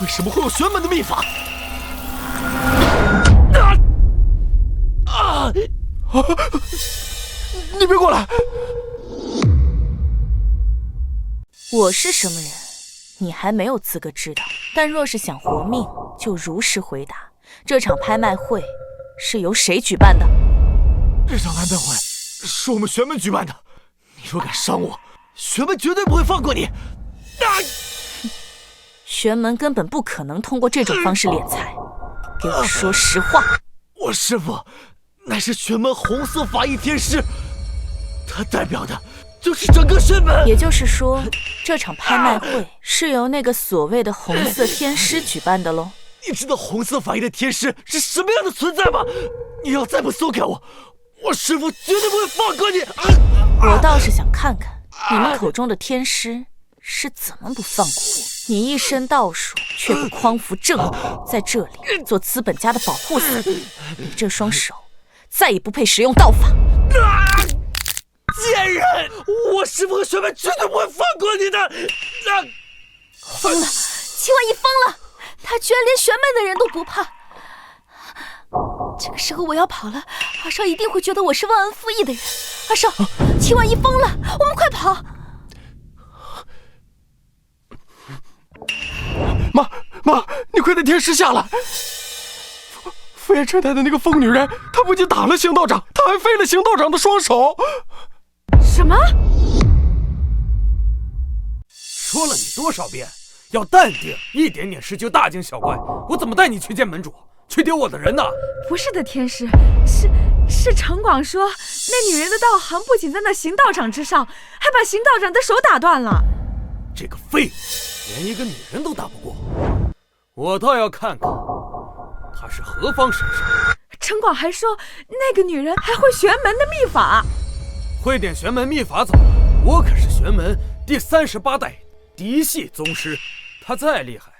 为什么会有玄门的秘法？你别过来！我是什么人，你还没有资格知道。但若是想活命，就如实回答。这场拍卖会是由谁举办的？这场拍卖会是我们玄门举办的。你若敢伤我，玄门绝对不会放过你。玄门根本不可能通过这种方式敛财。给我说实话。我师父乃是玄门红色法翼天师，他代表的就是整个玄门。也就是说，这场拍卖会是由那个所谓的红色天师举办的喽？你知道红色法翼的天师是什么样的存在吗？你要再不松开我，我师父绝对不会放过你。我倒是想看看你们口中的天师是怎么不放过我。你一身道术，却不匡扶正义，在这里做资本家的保护伞。你这双手再也不配使用道法。贱人！我师父和玄门绝对不会放过你的。疯了，秦婉仪疯了，他居然连玄门的人都不怕。这个时候我要跑了，阿少一定会觉得我是忘恩负义的人。阿少，秦婉仪疯了，我们快跑！妈，你快带天师下来！傅延琛带的那个疯女人，她不仅打了邢道长，她还废了邢道长的双手。什么？说了你多少遍，要淡定，一点点事就大惊小怪。我怎么带你去见门主，去丢我的人呢？不是的，天师，是城广说，那女人的道行不仅在那邢道长之上，还把邢道长的手打断了。这个废物，连一个女人都打不过，我倒要看看她是何方神圣。城广还说，那个女人还会玄门的秘法。会点玄门秘法怎么了？我可是玄门第38代嫡系宗师，她再厉害，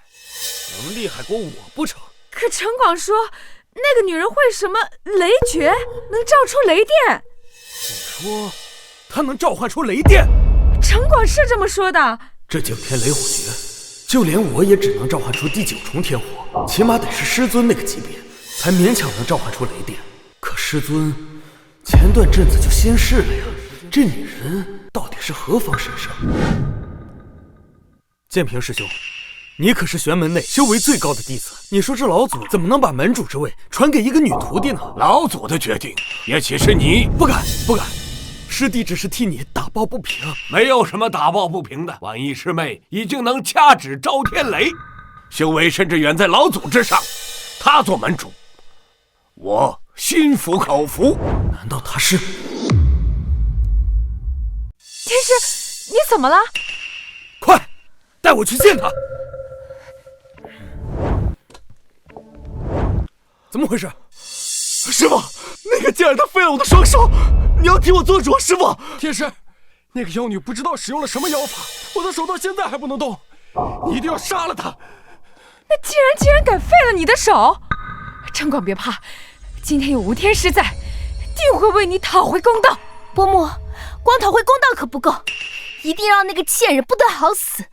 能厉害过我不成？可城广说，那个女人会什么雷诀，能召出雷电。你说她能召唤出雷电？城广是这么说的。这9天雷火诀，就连我也只能召唤出第9重天火，起码得是师尊那个级别，才勉强能召唤出雷电。可师尊前段阵子就仙逝了呀，这女人到底是何方神圣？建平师兄，你可是玄门内修为最高的弟子，你说这老祖怎么能把门主之位传给一个女徒弟呢？老祖的决定，也岂是你？不敢，师弟只是替你打抱不平。没有什么打抱不平的，婉仪师妹已经能掐指招天雷，修为甚至远在老祖之上。她做门主，我心服口服。难道她是？天师，你怎么了？快，带我去见她。怎么回事？师父，那个贱人她废了我的双手，你要替我做主，师父。天师，那个妖女不知道使用了什么妖法，我的手到现在还不能动，你一定要杀了她。那竟然敢废了你的手！城广别怕，今天有吴天师在，定会为你讨回公道。伯母，光讨回公道可不够，一定让那个贱人不得好死。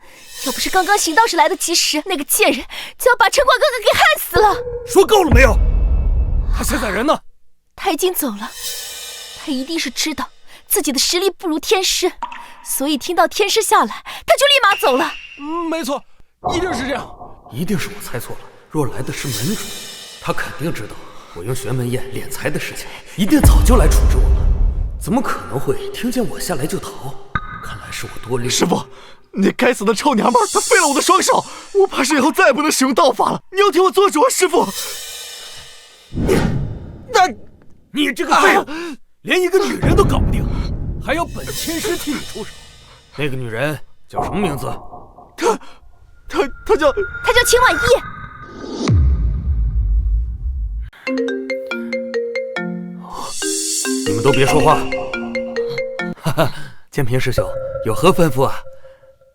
要不是刚刚邢道士来得及时，那个贱人就要把城广哥哥给害死了。说够了没有？他现在人呢？他已经走了。他一定是知道自己的实力不如天师，所以听到天师下来，他就立马走了。没错，一定是这样。一定是我猜错了。若来的是门主，他肯定知道我用玄门宴敛财的事情，一定早就来处置我了。怎么可能会听见我下来就逃？看来是我多虑。师傅，那该死的臭娘们，她废了我的双手，我怕是以后再也不能使用道法了。你要替我做主啊，师傅！你这个废物，连一个女人都搞不定，还要本千师替你出手。那个女人叫什么名字？她叫秦婉意。你们都别说话。哈哈，建平师兄有何吩咐啊？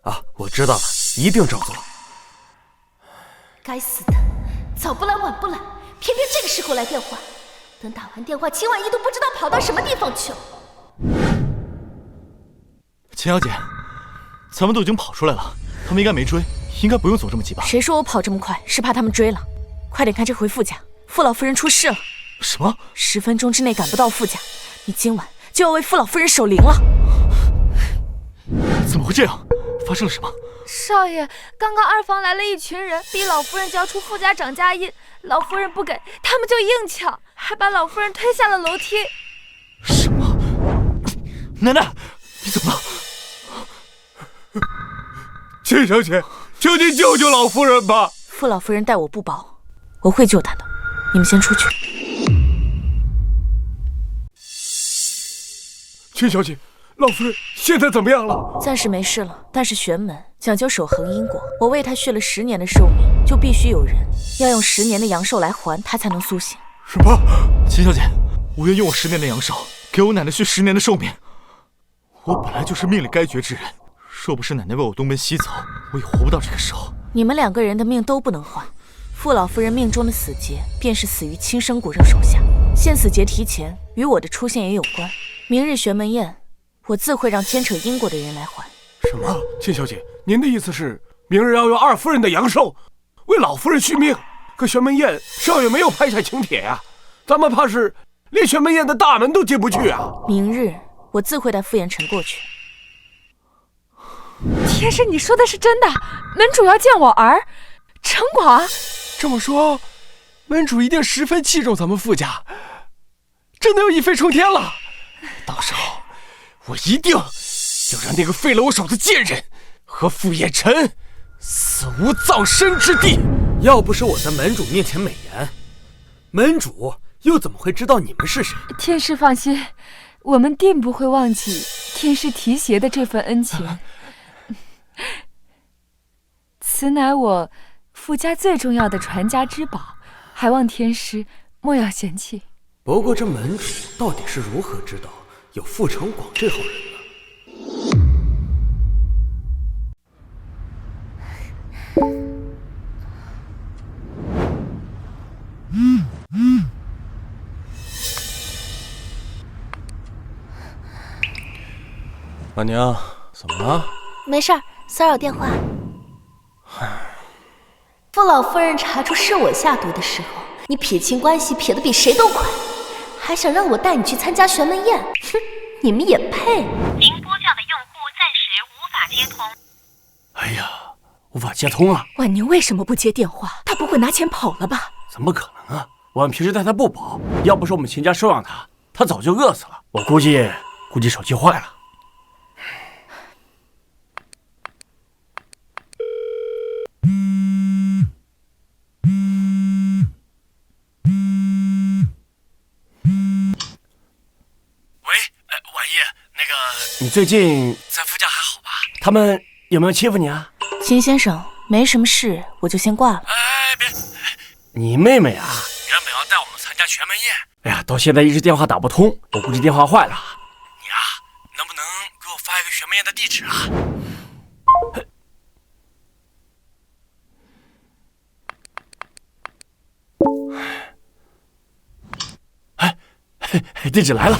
啊，我知道了，一定照做。该死的，早不来晚不来，偏偏这个时候来电话。等打完电话，秦婉意都不知道跑到什么地方去了。秦小姐，咱们都已经跑出来了，他们应该没追，应该不用走这么急吧？谁说我跑这么快？是怕他们追了。快点开车回傅家，傅老夫人出事了。什么？10分钟之内赶不到傅家，你今晚就要为傅老夫人守灵了。怎么会这样？发生了什么？少爷，刚刚二房来了一群人，逼老夫人交出傅家长家印，老夫人不给，他们就硬抢，还把老夫人推下了楼梯。什么？奶奶，你怎么了？秦小姐，求你救救老夫人吧！傅老夫人待我不薄，我会救她的。你们先出去。秦小姐，老夫人现在怎么样了？暂时没事了，但是玄门讲究守恒因果，我为他续了10年的寿命，就必须有人要用10年的阳寿来还他，才能苏醒。什么？秦小姐，我愿用我10年的阳寿给我奶奶续10年的寿命。我本来就是命里该绝之人，若不是奶奶为我东奔西走，我也活不到这个时候。你们2个人的命都不能换，傅老夫人命中的死劫便是死于亲生骨肉手下，现死劫提前，与我的出现也有关。明日玄门宴，我自会让牵扯因果的人来还。什么？秦小姐，您的意思是明日要用二夫人的阳寿为老夫人续命？可玄门宴少爷没有拍下请帖呀，咱们怕是连玄门宴的大门都进不去啊！明日我自会带傅延辰过去。天师，你说的是真的？门主要见我儿，陈广。这么说，门主一定十分器重咱们傅家，真的要一飞冲天了。到时候我一定要让那个废了我手的贱人和傅延辰死无葬身之地。要不是我在门主面前美言，门主又怎么会知道你们是谁？天师放心，我们定不会忘记天师提携的这份恩情。此乃我傅家最重要的传家之宝，还望天师莫要嫌弃。不过这门主到底是如何知道有傅成广这号人呢？婉宁，怎么了？没事儿，骚扰电话。傅老夫人查出是我下毒的时候，你撇清关系撇得比谁都快，还想让我带你去参加玄门宴，哼，你们也配？您拨叫的用户暂时无法接通。哎呀，无法接通啊！婉宁为什么不接电话？他不会拿钱跑了吧？怎么可能啊！我们平时待他不薄，要不是我们秦家收养他，他早就饿死了。我估计手机坏了。你最近在傅家还好吧？他们有没有欺负你啊？秦先生，没什么事，我就先挂了。别！你妹妹啊，原本要带我们参加玄门宴，哎呀，到现在一直电话打不通，我估计电话坏了。你啊，能不能给我发一个玄门宴的地址啊？地址来了。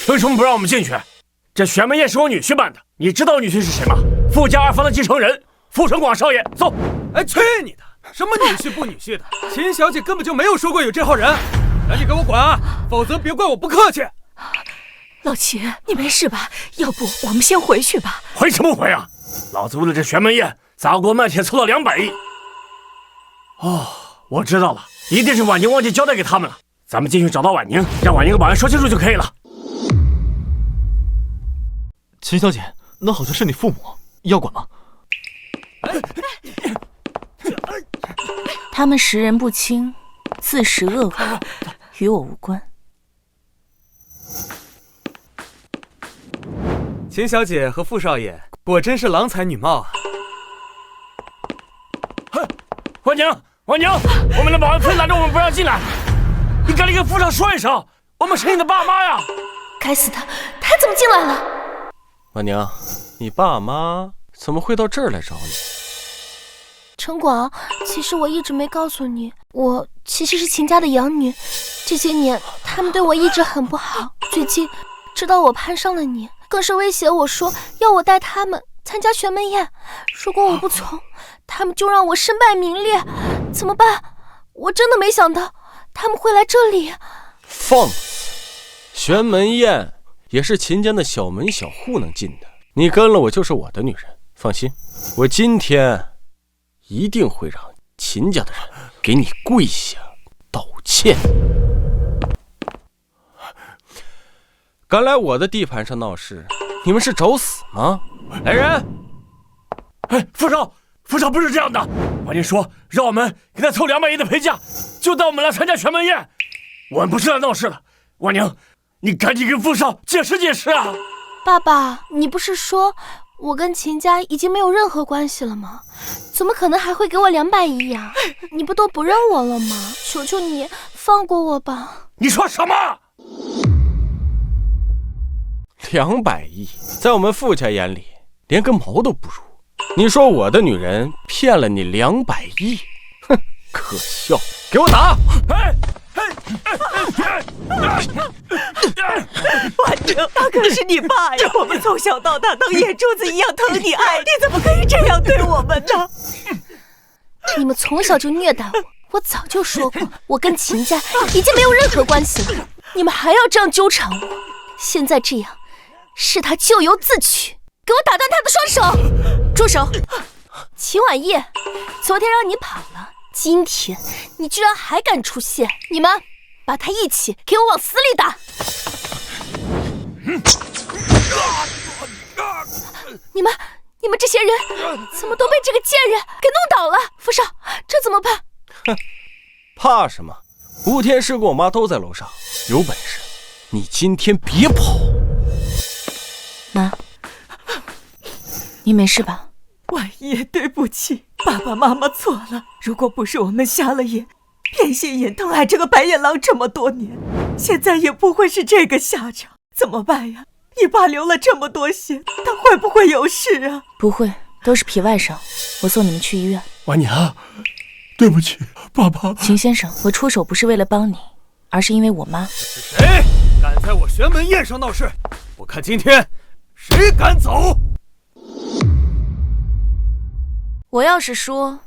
凭什么不让我们进去？这玄门宴是我女婿办的，你知道我女婿是谁吗？傅家二房的继承人，傅成广少爷。走！哎，去你的！什么女婿不女婿的？秦小姐根本就没有说过有这号人。赶紧给我滚啊，否则别怪我不客气。老秦，你没事吧？要不我们先回去吧。回什么回啊？老子为了这玄门宴，砸锅卖铁凑到200亿。哦，我知道了，一定是婉宁忘记交代给他们了。咱们进去找到婉宁，让婉宁和保安说清楚就可以了。秦小姐，那好像是你父母，要管吗？他们识人不清，自食恶果，与我无关。秦小姐和傅少爷果真是郎才女貌啊！婉宁，婉宁，我们的保安非拦着我们不让进来，你赶紧跟副少说一声，我们是你的爸妈呀！该死的，他怎么进来了？婉宁，你爸妈怎么会到这儿来找你？陈广，其实我一直没告诉你，我其实是秦家的养女。这些年他们对我一直很不好，最近知道我攀上了你，更是威胁我说要我带他们参加玄门宴，如果我不从，他们就让我身败名裂。怎么办？我真的没想到他们会来这里。放肆！玄门宴也是秦家的小门小户能进的，你跟了我就是我的女人。放心，我今天一定会让秦家的人给你跪下道歉。敢来我的地盘上闹事，你们是找死吗？来人！哎，副少不是这样的，婉宁说让我们给他凑200亿的陪嫁，就带我们来参加玄门宴。我们不是来闹事的，婉宁，你赶紧跟副少解释解释啊！爸爸，你不是说我跟秦家已经没有任何关系了吗？怎么可能还会给我200亿呀？你不都不认我了吗？求求你放过我吧！你说什么？200亿，在我们傅家眼里连根毛都不如。你说我的女人骗了你200亿，哼，可笑！给我打！婉宁，他可是你爸呀！我们从小到大当眼珠子一样疼你爱，你怎么可以这样对我们呢？你们从小就虐待我，我早就说过，我跟秦家已经没有任何关系了，你们还要这样纠缠我？现在这样，是他咎由自取，给我打断他的双手！住手！秦婉叶，昨天让你跑了，今天你居然还敢出现！你们把他一起给我往死里打！你们这些人怎么都被这个贱人给弄倒了？傅少，这怎么办？哼，怕什么？吴天师跟我妈都在楼上，有本事你今天别跑！妈，你没事吧？婉叶，对不起，爸爸妈妈错了。如果不是我们瞎了眼，偏心眼疼爱这个白眼狼这么多年，现在也不会是这个下场。怎么办呀？你爸流了这么多血，他会不会有事啊？不会，都是皮外伤。我送你们去医院。婉宁，对不起，爸爸。秦先生，我出手不是为了帮你，而是因为我妈。谁敢在我玄门宴上闹事？我看今天谁敢走！我要是说，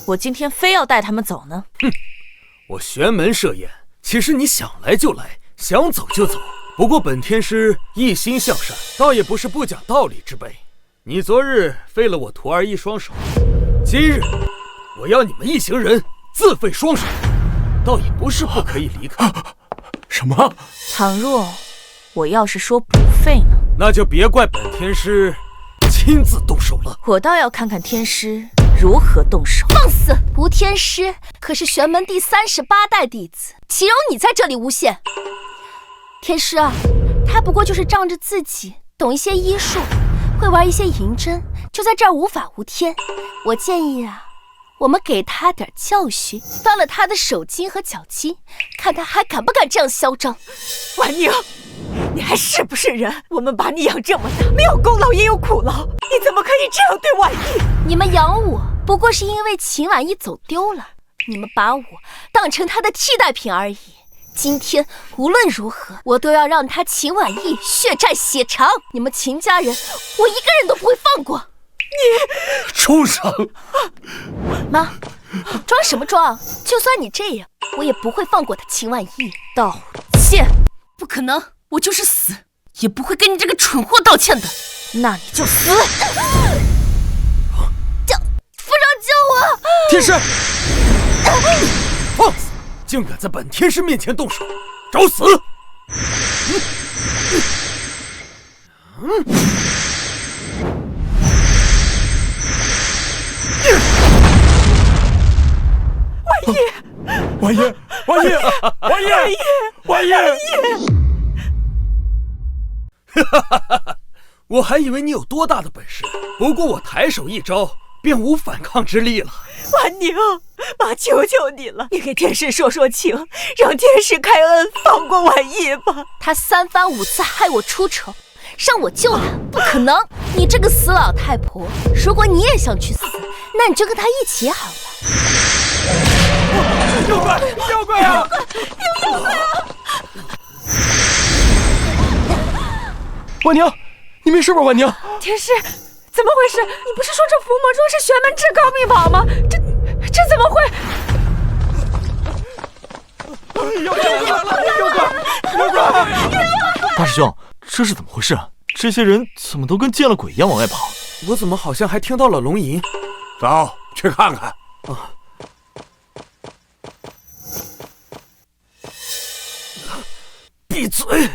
我今天非要带他们走呢？哼，我玄门设宴，岂是你想来就来，想走就走？不过本天师一心向善，倒也不是不讲道理之辈。你昨日废了我徒儿一双手，今日我要你们一行人自废双手，倒也不是不可以离开。什么？倘若我要是说不废呢？那就别怪本天师亲自动手了。我倒要看看天师如何动手。放肆！吴天师可是玄门第38代弟子，岂容你在这里诬陷？天师啊，他不过就是仗着自己懂一些医术，会玩一些银针，就在这儿无法无天。我建议啊，我们给他点教训，断了他的手筋和脚筋，看他还敢不敢这样嚣张。婉宁，你还是不是人？我们把你养这么大，没有功劳也有苦劳，你怎么可以这样对婉意？你们养我不过是因为秦婉意走丢了，你们把我当成他的替代品而已。今天无论如何，我都要让他秦婉意血债血偿。你们秦家人，我一个人都不会放过。你畜生！妈，装什么装？就算你这样，我也不会放过他秦婉意。道歉，不可能，我就是死也不会跟你这个蠢货道歉的。那你就死！夫人救我！天师，放肆！竟敢在本天师面前动手，找死！婉叶，婉叶，婉叶，婉叶！我还以为你有多大的本事，不过我抬手一招，便无反抗之力了。婉宁，妈求求你了，你给天师说说情，让天师开恩，放过婉意吧。他3番5次害我出丑，让我救他，不可能！你这个死老太婆，如果你也想去死，那你就跟他一起好了。妖怪，妖怪啊！有妖怪啊！婉宁，你没事吧？婉宁，天师，怎么回事？你不是说这伏魔钟是玄门至高秘宝吗？这怎么会？妖怪来了！妖怪！妖怪！大师兄，这是怎么回事？这些人怎么都跟见了鬼一样往外跑？我怎么好像还听到了龙吟？走，去看看。啊！闭嘴！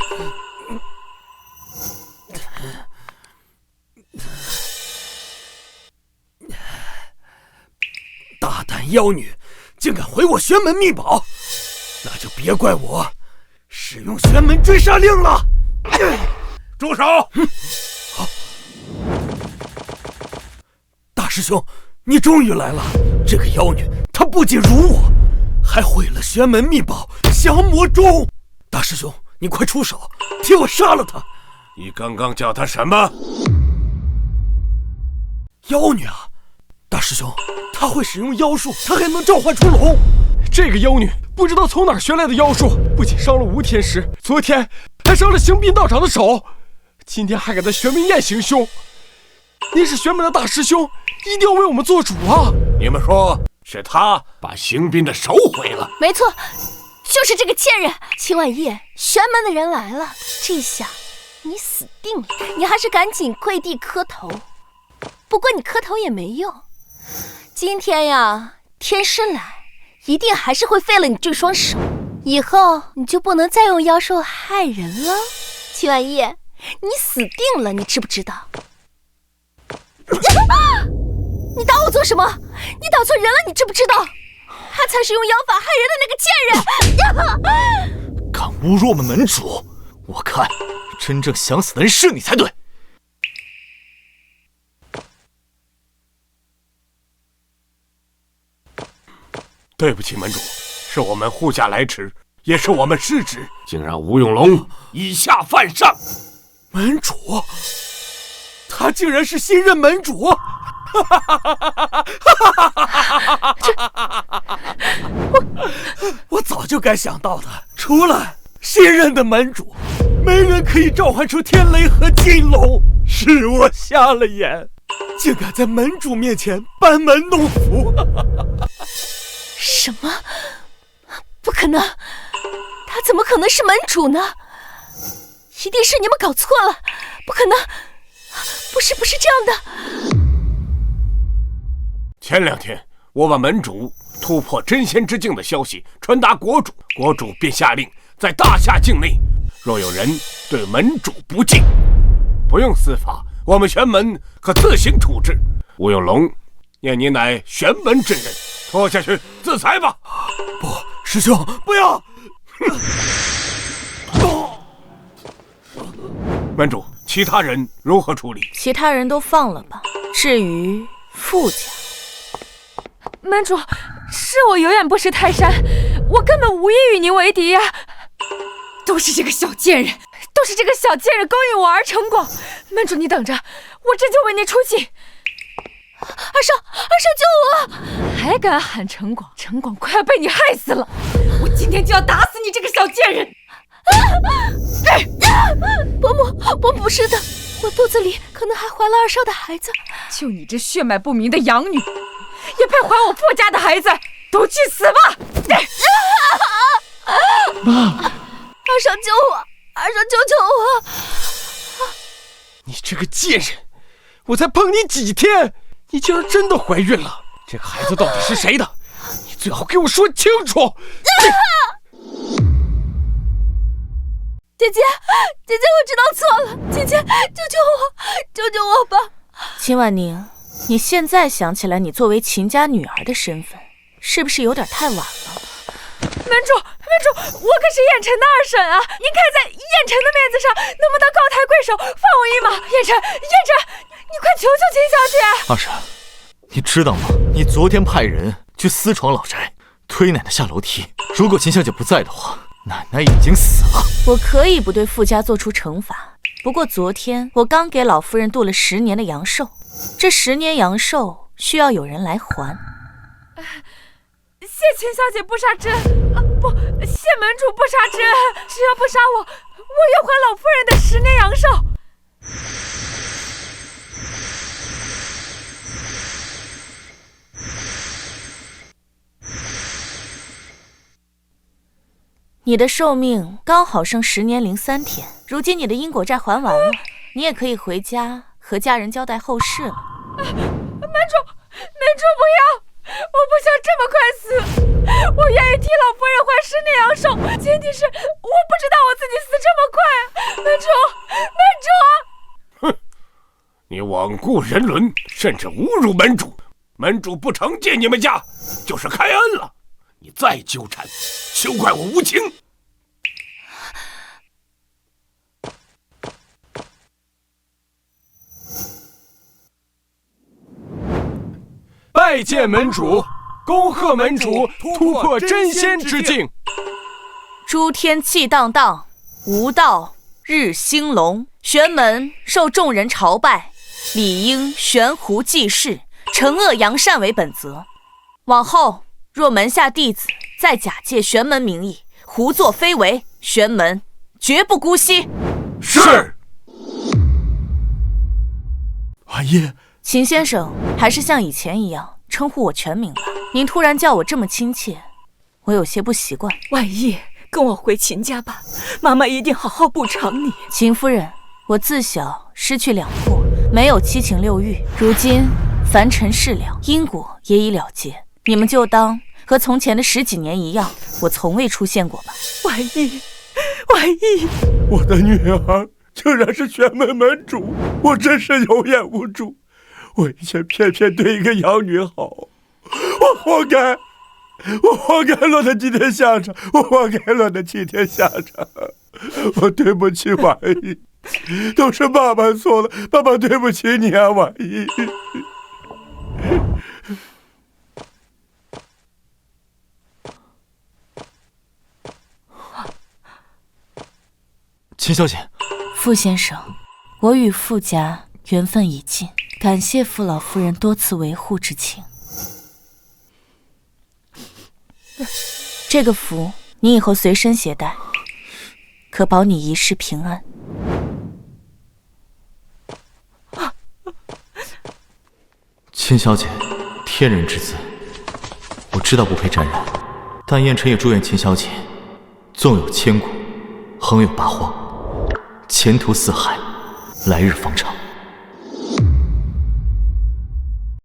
大胆妖女，竟敢毁我玄门秘宝，那就别怪我使用玄门追杀令了！住手！好，大师兄，你终于来了。这个妖女，她不仅辱我，还毁了玄门秘宝降魔钟。大师兄，你快出手，替我杀了她！你刚刚叫她什么？妖女啊！大师兄，她会使用妖术，她还能召唤出龙。这个妖女不知道从哪儿学来的妖术，不仅伤了吴天师，昨天还伤了行滨道长的手，今天还敢在玄门宴行凶。您是玄门的大师兄，一定要为我们做主啊！你们说是他把行滨的手毁了？没错，就是这个贱人。秦婉意，玄门的人来了，这下你死定了。你还是赶紧跪地磕头。不过你磕头也没用，今天呀，天师来，一定还是会废了你这双手，以后你就不能再用妖术害人了。秦婉意，你死定了，你知不知道？你打我做什么？你打错人了，你知不知道？他才是用妖法害人的那个贱人！敢侮辱我们门主，我看真正想死的人是你才对。对不起，门主，是我们护驾来迟，也是我们失职，竟让吴永龙以下犯上。门主，他竟然是新任门主！我早就该想到的，除了新任的门主，没人可以召唤出天雷和金龙，是我瞎了眼，竟敢在门主面前班门弄斧。什么？不可能！他怎么可能是门主呢？一定是你们搞错了，不可能！不是这样的。前2天，我把门主突破真仙之境的消息传达国主，国主便下令在大夏境内，若有人对门主不敬，不用司法，我们玄门可自行处置。吴永龙，念你乃玄门之人，拖下去自裁吧。不，师兄，不要！门主，其他人如何处理？其他人都放了吧。至于傅家，门主，是我有眼不识泰山，我根本无意与您为敌呀。都是这个小贱人，都是这个小贱人勾引我儿成广。门主，你等着，我这就为您出气。二少救我！还敢喊成广？成广快要被你害死了！我今天就要打死你这个小贱人！伯母，不是的，我肚子里可能还怀了二少的孩子。就你这血脉不明的养女，也配怀我傅家的孩子？都去死吧！救救我！你这个贱人，我才碰你几天，你竟然真的怀孕了！这个孩子到底是谁的？你最好给我说清楚！姐姐，我知道错了，姐姐，救救我吧！秦婉宁，你现在想起来你作为秦家女儿的身份，是不是有点太晚了？门主，我可是燕晨的二婶啊！您看在燕晨的面子上，能不能高抬贵手，放我一马？燕晨，你快求求秦小姐！二婶，你知道吗？你昨天派人去私闯老宅，推奶奶下楼梯。如果秦小姐不在的话，奶奶已经死了。我可以不对傅家做出惩罚，不过昨天我刚给老夫人渡了10年的阳寿，这10年阳寿需要有人来还。谢秦小姐不杀之恩啊！不，谢门主不杀之恩。只要不杀我，我愿还老夫人的10年阳寿。你的寿命刚好剩10年零3天，如今你的因果债还完了，你也可以回家和家人交代后事了。门主不要！我不想这么快死，我愿意替老夫人还10年阳寿，前提是我不知道我自己死这么快。门主！哼，你罔顾人伦，甚至侮辱门主，门主不惩戒你们家，就是开恩了。你再纠缠，休怪我无情。拜见门主，恭贺门主突破真仙之境。诸天气荡荡，吾道日兴隆。玄门受众人朝拜，理应悬壶济世，惩恶扬善为本责。往后若门下弟子再假借玄门名义胡作非为，玄门绝不姑息。是。阿姨，秦先生还是像以前一样称呼我全名吧。您突然叫我这么亲切，我有些不习惯。婉意，跟我回秦家吧，妈妈一定好好补偿你。秦夫人，我自小失去两父，没有7情6欲，如今凡尘事了，因果也已了结。你们就当和从前的10几年一样，我从未出现过吧。婉意，我的女儿竟然是玄门门主，我真是有眼无珠。我以前偏偏对一个养女好，我活该落得今天下场，我对不起婉意，都是爸爸错了，爸爸对不起你啊，婉意。秦小姐，傅先生，我与傅家缘分已尽，感谢傅老夫人多次维护之情。这个符你以后随身携带，可保你一世平安。秦小姐，天人之子，我知道不配沾染，但燕尘也祝愿秦小姐纵有千古，横有八荒，前途似海，来日方长。